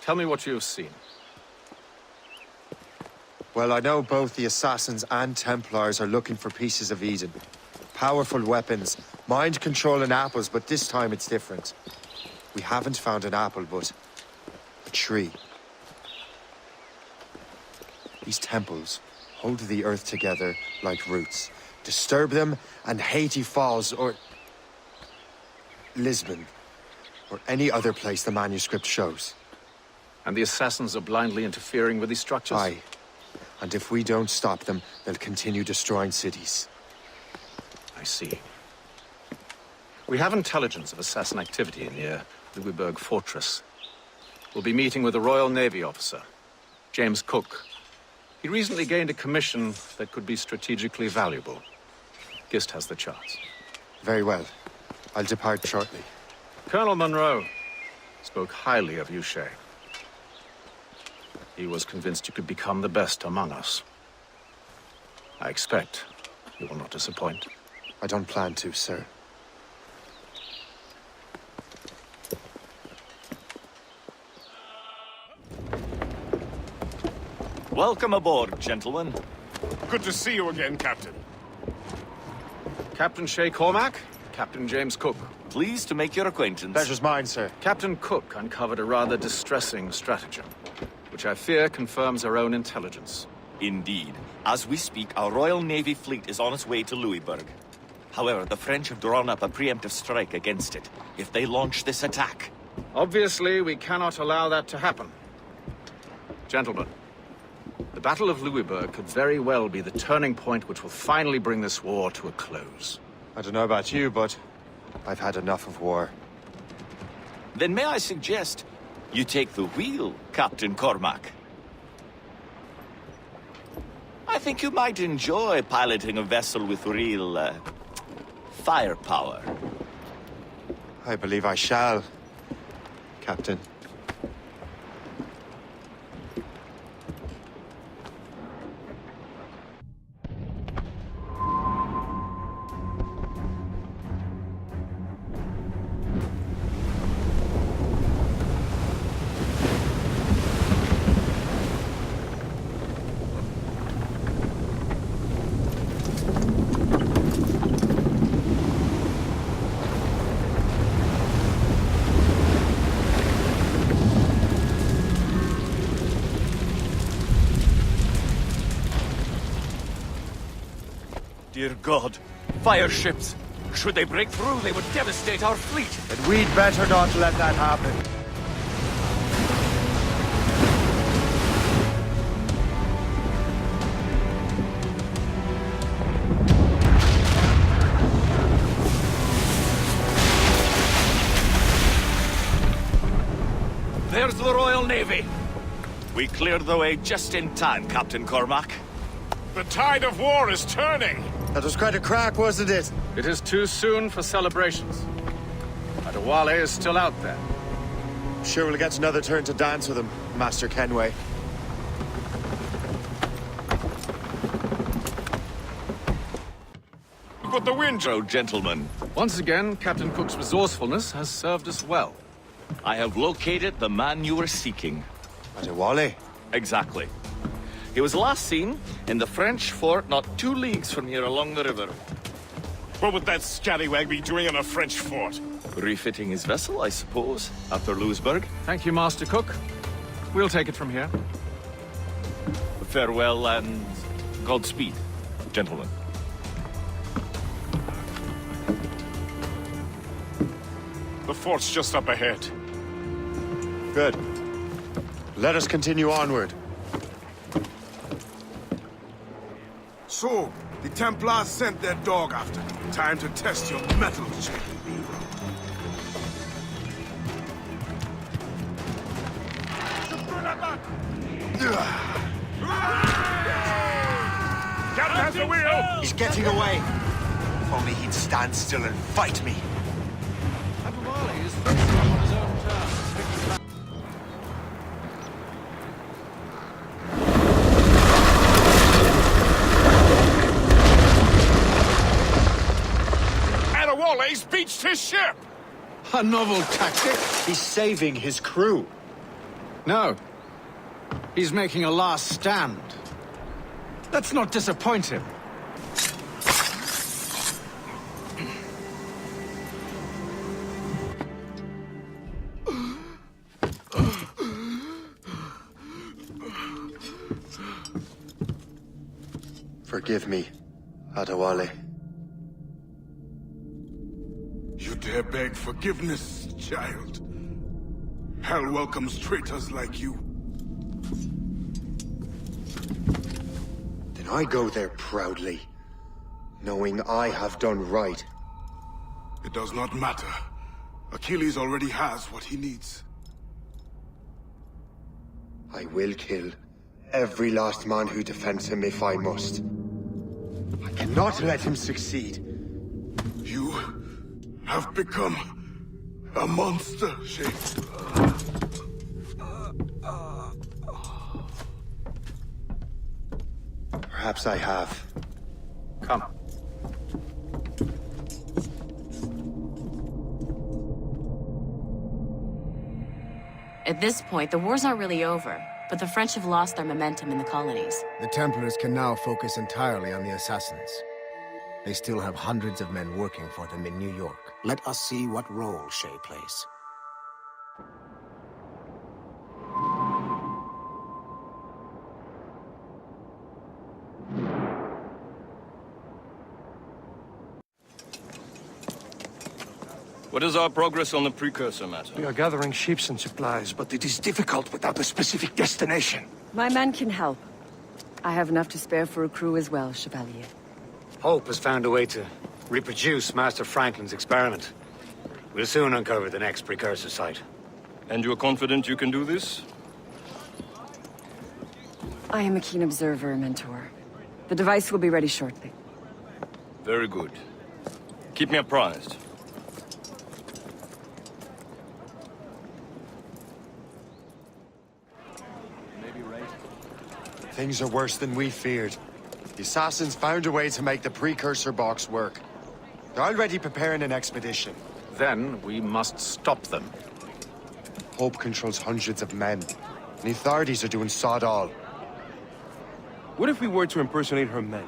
Tell me what you have seen. Well, I know both the Assassins and Templars are looking for pieces of Eden. Powerful weapons, mind-controlling apples, but this time it's different. We haven't found an apple, but a tree. These temples hold the earth together like roots. Disturb them, and Haiti falls, or Lisbon, or any other place the manuscript shows. And the Assassins are blindly interfering with these structures? Aye. And if we don't stop them, they'll continue destroying cities. I see. We have intelligence of assassin activity near Louisburg Fortress. We'll be meeting with a Royal Navy officer, James Cook. He recently gained a commission that could be strategically valuable. Gist has the charts. Very well. I'll depart shortly. Colonel Monroe spoke highly of you, Shay. He was convinced you could become the best among us. I expect you will not disappoint. I don't plan to, sir. Welcome aboard, gentlemen. Good to see you again, Captain. Captain Shay Cormac, Captain James Cook. Pleased to make your acquaintance. Pleasure's mine, sir. Captain Cook uncovered a rather distressing stratagem, which I fear confirms our own intelligence. Indeed. As we speak, our Royal Navy fleet is on its way to Louisburg. However, the French have drawn up a preemptive strike against it if they launch this attack. Obviously, we cannot allow that to happen. Gentlemen, the Battle of Louisburg could very well be the turning point which will finally bring this war to a close. I don't know about you, but I've had enough of war. Then may I suggest you take the wheel, Captain Cormac? I think you might enjoy piloting a vessel with real, firepower. I believe I shall, Captain. Dear God, fire ships! Should they break through, they would devastate our fleet! And we'd better not let that happen. There's the Royal Navy! We cleared the way just in time, Captain Cormac. The tide of war is turning! That was quite a crack, wasn't it? It is too soon for celebrations. Adewale is still out there. Sure we'll get another turn to dance with him, Master Kenway. But the wind, Oh, gentlemen. Once again, Captain Cook's resourcefulness has served us well. I have located the man you were seeking. Adewale? Exactly. He was last seen in the French fort not 2 leagues from here along the river. What would that scallywag be doing in a French fort? Refitting his vessel, I suppose, after Louisburg. Thank you, Master Cook. We'll take it from here. Farewell and Godspeed, gentlemen. The fort's just up ahead. Good. Let us continue onward. So, the Templars sent their dog after you. Time to test your mettle, Jay. Captain has the wheel! He's getting away. If only he'd stand still and fight me. Adewale is fixing on his own terms. Adewale's beached his ship! A novel tactic? He's saving his crew. No. He's making a last stand. Let's not disappoint him. Forgive me, Adewale. You dare beg forgiveness, child? Hell welcomes traitors like you. Then I go there proudly, knowing I have done right. It does not matter. Achilles already has what he needs. I will kill every last man who defends him if I must. I cannot let him succeed. You have become a monster, Shay. Perhaps I have. Come. At this point, the war's not really over, but the French have lost their momentum in the colonies. The Templars can now focus entirely on the assassins. They still have hundreds of men working for them in New York. Let us see what role Shay plays. What is our progress on the precursor matter? We are gathering ships and supplies, but it is difficult without a specific destination. My men can help. I have enough to spare for a crew as well, Chevalier. Hope has found a way to reproduce Master Franklin's experiment. We'll soon uncover the next precursor site. And you're confident you can do this? I am a keen observer, Mentor. The device will be ready shortly. Very good. Keep me apprised. Things are worse than we feared. The assassins found a way to make the precursor box work. They're already preparing an expedition. Then we must stop them. Hope controls hundreds of men. And the authorities are doing sod all. What if we were to impersonate her men?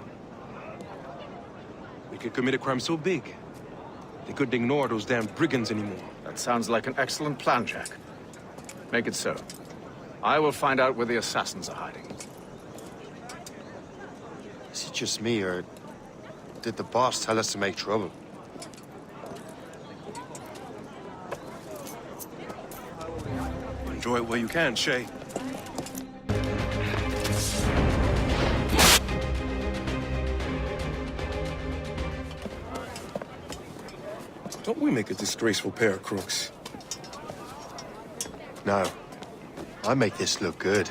We could commit a crime so big, they couldn't ignore those damn brigands anymore. That sounds like an excellent plan, Jack. Make it so. I will find out where the assassins are hiding. Is it just me, or did the boss tell us to make trouble? Enjoy it while you can, Shay. Don't we make a disgraceful pair of crooks? No. I make this look good.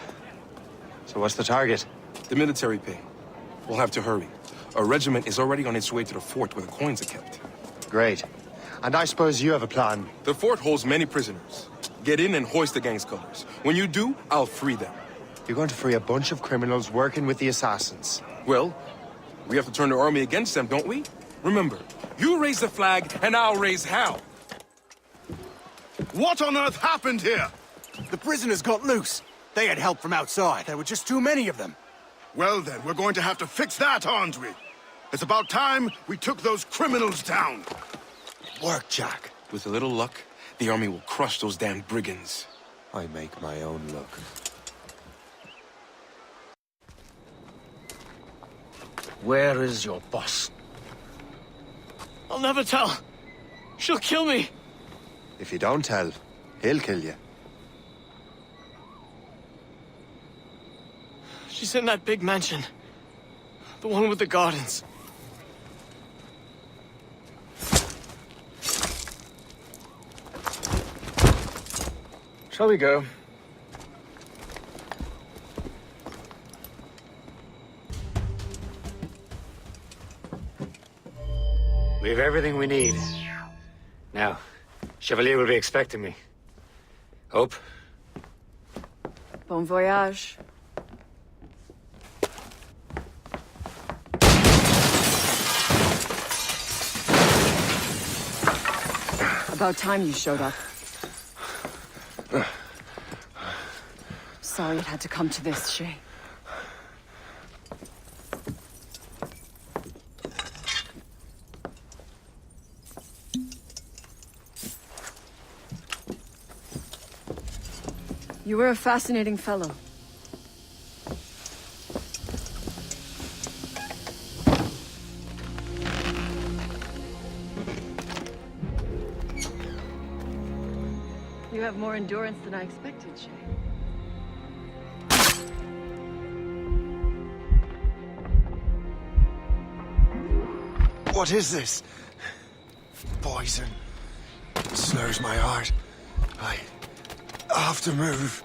So what's the target? The military pay. We'll have to hurry. A regiment is already on its way to the fort where the coins are kept. Great. And I suppose you have a plan. The fort holds many prisoners. Get in and hoist the gang's colors. When you do, I'll free them. You're going to free a bunch of criminals working with the assassins. Well, we have to turn the army against them, don't we? Remember, you raise the flag, and I'll raise hell. What on earth happened here? The prisoners got loose. They had help from outside. There were just too many of them. Well then, we're going to have to fix that, aren't we? It's about time we took those criminals down. Work, Jack. With a little luck, the army will crush those damn brigands. I make my own luck. Where is your boss? I'll never tell. She'll kill me. If you don't tell, he'll kill you. She's in that big mansion. The one with the gardens. Shall we go? We have everything we need. Now, Chevalier will be expecting me. Hope? Bon voyage. About time you showed up. Sorry it had to come to this, Shay. You were a fascinating fellow. You have more endurance than I expected, Shay. What is this? Poison. It slurs my heart. I have to move.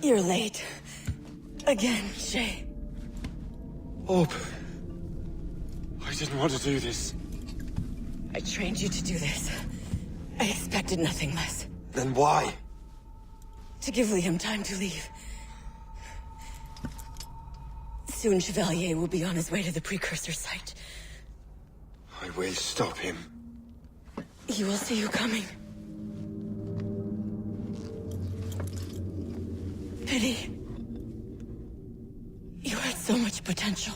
You're late. Again, Shay. Hope. want to do this. I trained you to do this. I expected nothing less. Then why? To give Liam time to leave. Soon Chevalier will be on his way to the precursor site. I will stop him. He will see you coming. Pity. You had so much potential.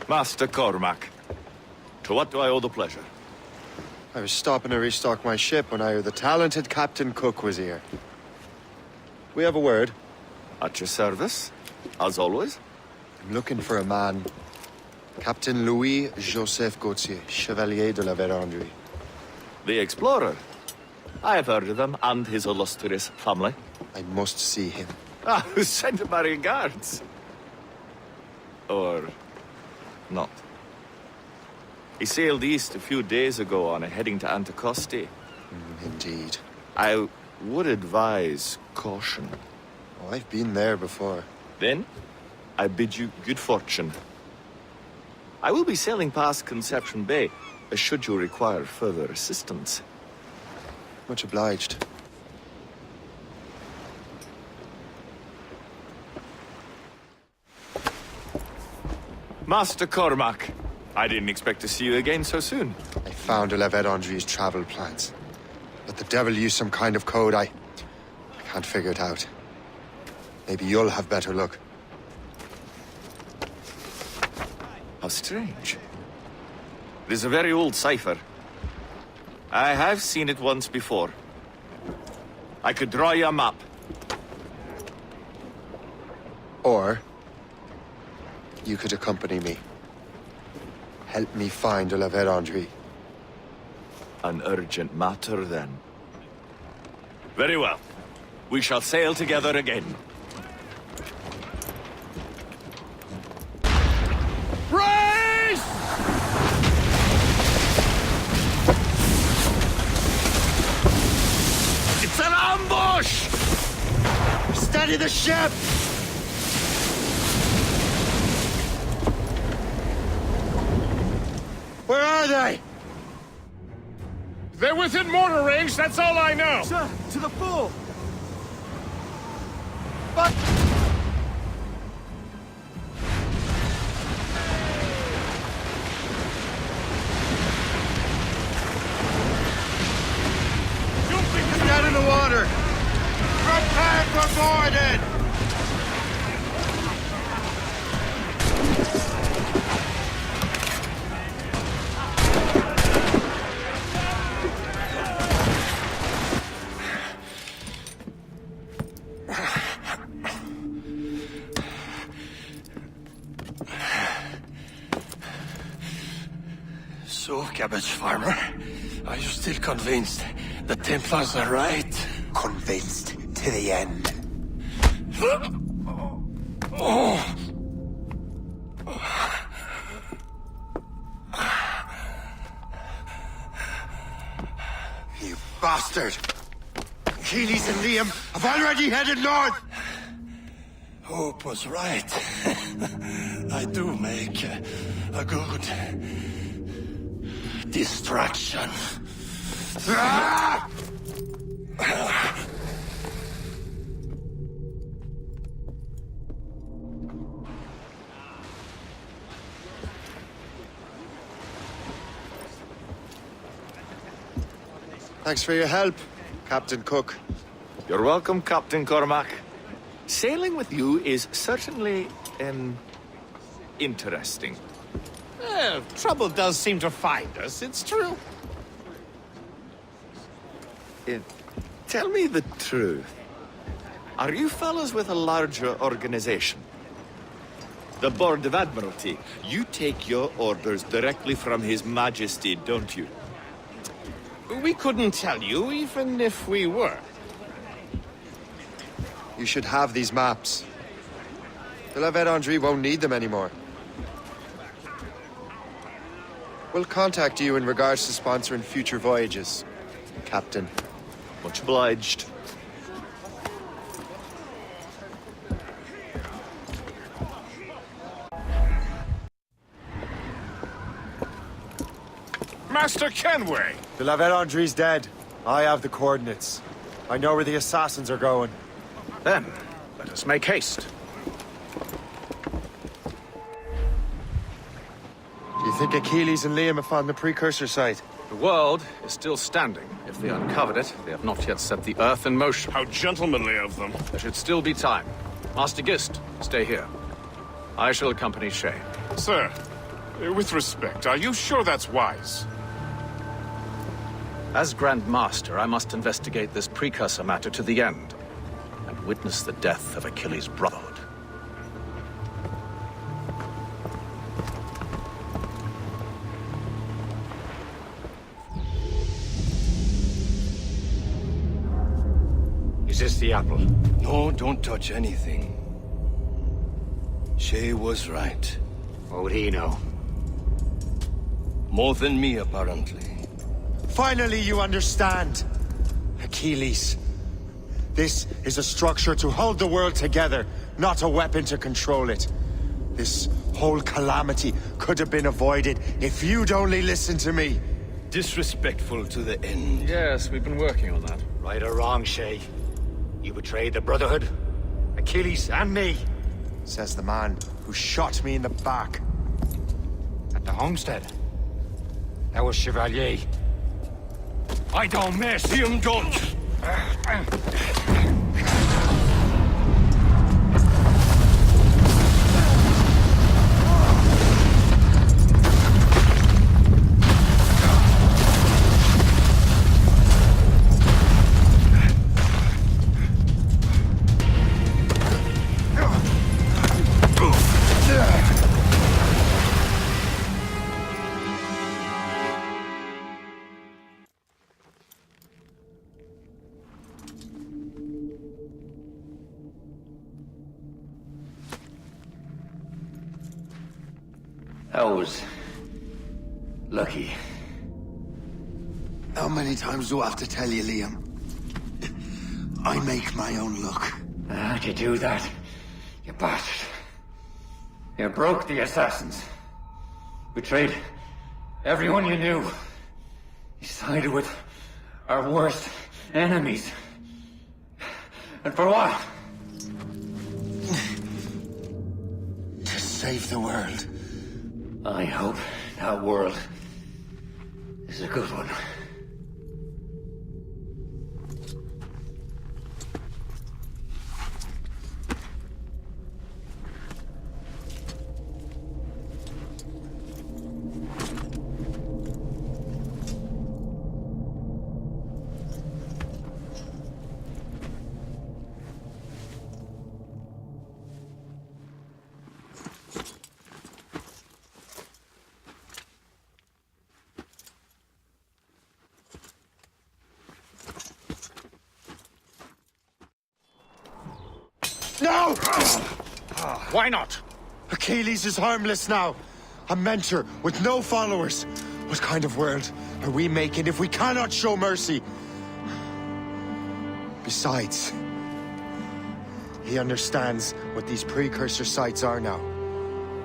Master Cormac, to what do I owe the pleasure? I was stopping to restock my ship when I heard the talented Captain Cook was here. We have a word. At your service, as always. I'm looking for a man. Captain Louis-Joseph Gauthier, Chevalier de la Vérendrye. The explorer. I have heard of them and his illustrious family. I must see him. Ah, send him my regards. Or not. He sailed east a few days ago on a heading to Anticosti. Indeed. I would advise caution. Oh, I've been there before. Then, I bid you good fortune. I will be sailing past Conception Bay, should you require further assistance. Much obliged. Master Cormac, I didn't expect to see you again so soon. I found de la Vérendrye's travel plans. But the devil used some kind of code. I can't figure it out. Maybe you'll have better luck. How strange. It is a very old cipher. I have seen it once before. I could draw you a map. Or you could accompany me. Help me find de la Vérendrye. An urgent matter, then. Very well. We shall sail together again. Race! It's an ambush! Steady the ship! Where are they? They're within mortar range, that's all I know. Sir, to the pool! But... Get in the water! Prepare for boarding! So, cabbage farmer, are you still convinced the Templars are right? Convinced to the end. You bastard! Achilles and Liam have already headed north! Hope was right. I do make a good distraction. Ah! Thanks for your help, Captain Cook. You're welcome, Captain Cormac. Sailing with you is certainly, interesting. Trouble does seem to find us, it's true. Tell me the truth. Are you fellows with a larger organization? The Board of Admiralty. You take your orders directly from His Majesty, don't you? We couldn't tell you, even if we were. You should have these maps. De la Vedendry won't need them anymore. We'll contact you in regards to sponsoring future voyages, Captain. Much obliged. Master Kenway! De la Vedendry's dead. I have the coordinates. I know where the assassins are going. Then, let us make haste. Do you think Achilles and Liam have found the precursor site? The world is still standing. If they uncovered it, they have not yet set the Earth in motion. How gentlemanly of them. There should still be time. Master Gist, stay here. I shall accompany Shay. Sir, with respect, are you sure that's wise? As Grand Master, I must investigate this precursor matter to the end, and witness the death of Achilles' brotherhood. Is this the apple? No, don't touch anything. Shay was right. What would he know? More than me, apparently. Finally, you understand. Achilles. This is a structure to hold the world together, not a weapon to control it. This whole calamity could have been avoided if you'd only listened to me. Disrespectful to the end. Yes, we've been working on that. Right or wrong, Shay? You betrayed the Brotherhood, Achilles, and me. Says the man who shot me in the back. At the homestead. That was Chevalier. I don't mess him, don't! That was... lucky. How many times do I have to tell you, Liam? I make my own luck. How'd you do that, you bastard? You broke the assassins. Betrayed everyone you knew. You sided with our worst enemies. And for what? To save the world. I hope that world is a good one. No! Why not? Achilles is harmless now. A mentor with no followers. What kind of world are we making if we cannot show mercy? Besides, he understands what these precursor sites are now.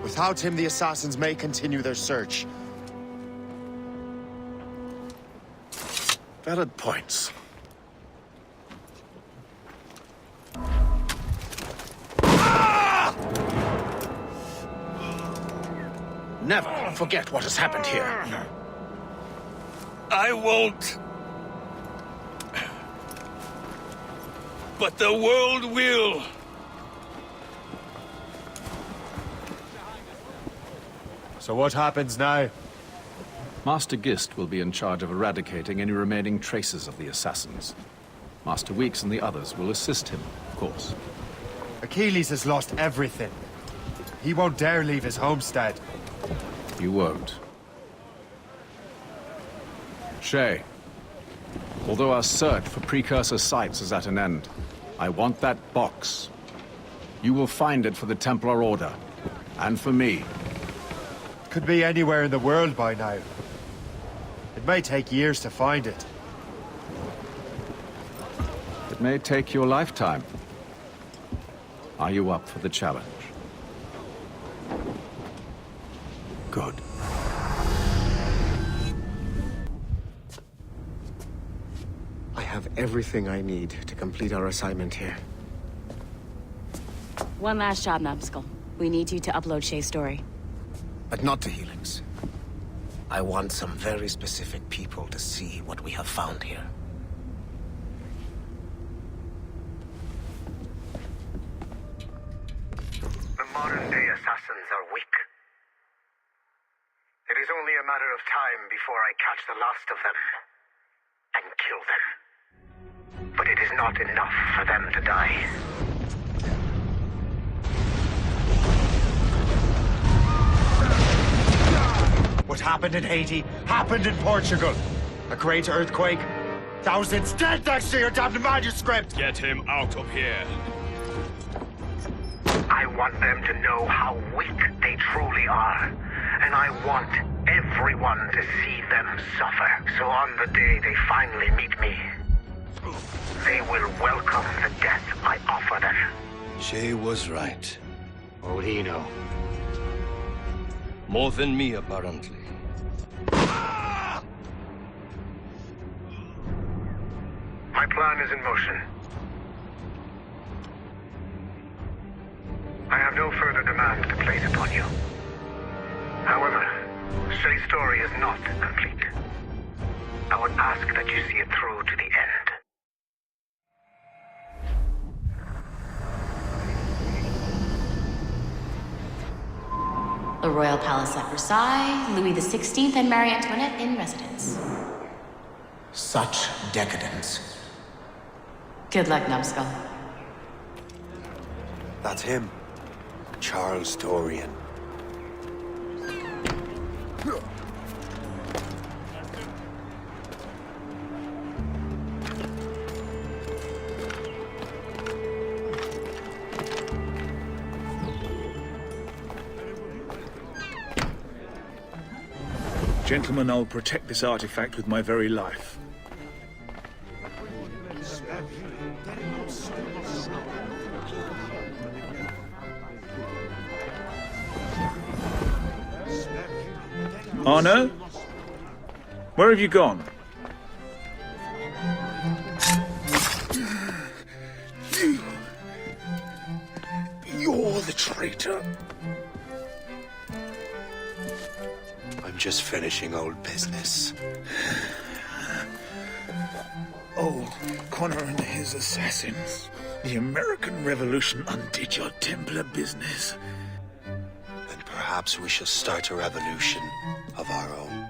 Without him, the assassins may continue their search. Valid points. Never forget what has happened here. I won't. But the world will. So what happens now? Master Gist will be in charge of eradicating any remaining traces of the assassins. Master Weeks and the others will assist him, of course. Achilles has lost everything. He won't dare leave his homestead. You won't. Shay, although our search for precursor sites is at an end, I want that box. You will find it for the Templar Order. And for me. Could be anywhere in the world by now. It may take years to find it. It may take your lifetime. Are you up for the challenge? Good. I have everything I need to complete our assignment here. One last job, Numbskull. We need you to upload Shay's story. But not to Helix. I want some very specific people to see what we have found here. The modern-day assassins are weak. It is only a matter of time before I catch the last of them and kill them. But it is not enough for them to die. What happened in Haiti happened in Portugal. A great earthquake. Thousands dead thanks to your damned manuscript! Get him out of here. I want them to know how weak they truly are. And I want everyone to see them suffer. So on the day they finally meet me, they will welcome the death I offer them. Shay was right. What would he know? More than me, apparently. My plan is in motion. I have no further demands to place upon you. However, Shay's story is not complete. I would ask that you see it through to the end. The Royal Palace at Versailles, Louis XVI and Marie Antoinette in residence. Such decadence. Good luck, Numbskull. That's him. Charles Dorian. Gentlemen, I'll protect this artifact with my very life. Arno? Where have you gone? You're the traitor. I'm just finishing old business. Oh, Connor and his assassins. The American Revolution undid your Templar business. Then perhaps we shall start a revolution of our own.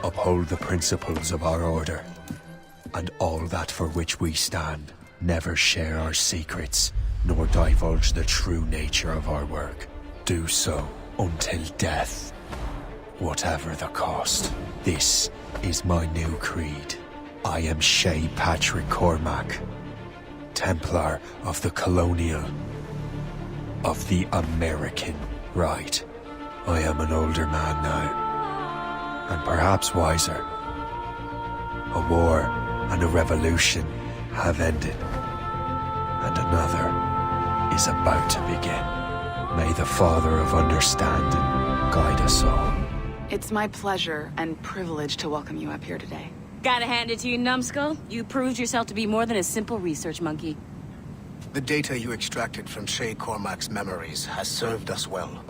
Uphold the principles of our order, and all that for which we stand. Never share our secrets, nor divulge the true nature of our work. Do so until death, whatever the cost. This is my new creed. I am Shay Patrick Cormac, Templar of the Colonial, of the American right. I am an older man now, and perhaps wiser. A war and a revolution have ended, and another is about to begin. May the Father of Understanding guide us all. It's my pleasure and privilege to welcome you up here today. Gotta hand it to you, Numbskull. You proved yourself to be more than a simple research monkey. The data you extracted from Shay Cormac's memories has served us well.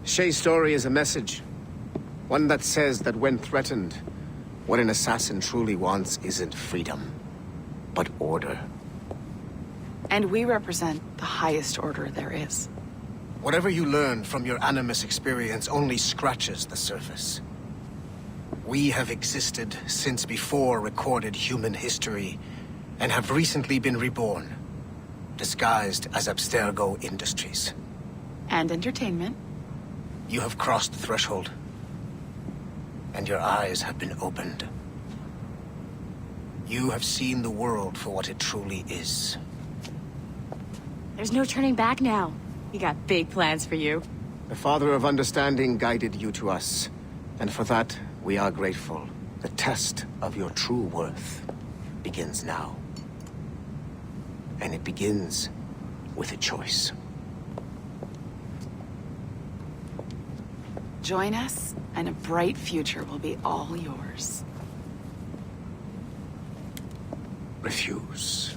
Shay's story is a message. One that says that when threatened, what an assassin truly wants isn't freedom, but order. And we represent the highest order there is. Whatever you learn from your Animus experience only scratches the surface. We have existed since before recorded human history, and have recently been reborn disguised as Abstergo Industries. And entertainment. You have crossed the threshold, and your eyes have been opened. You have seen the world for what it truly is. There's no turning back now. We got big plans for you. The Father of Understanding guided you to us, and for that, we are grateful. The test of your true worth begins now. And it begins with a choice. Join us, and a bright future will be all yours. Refuse.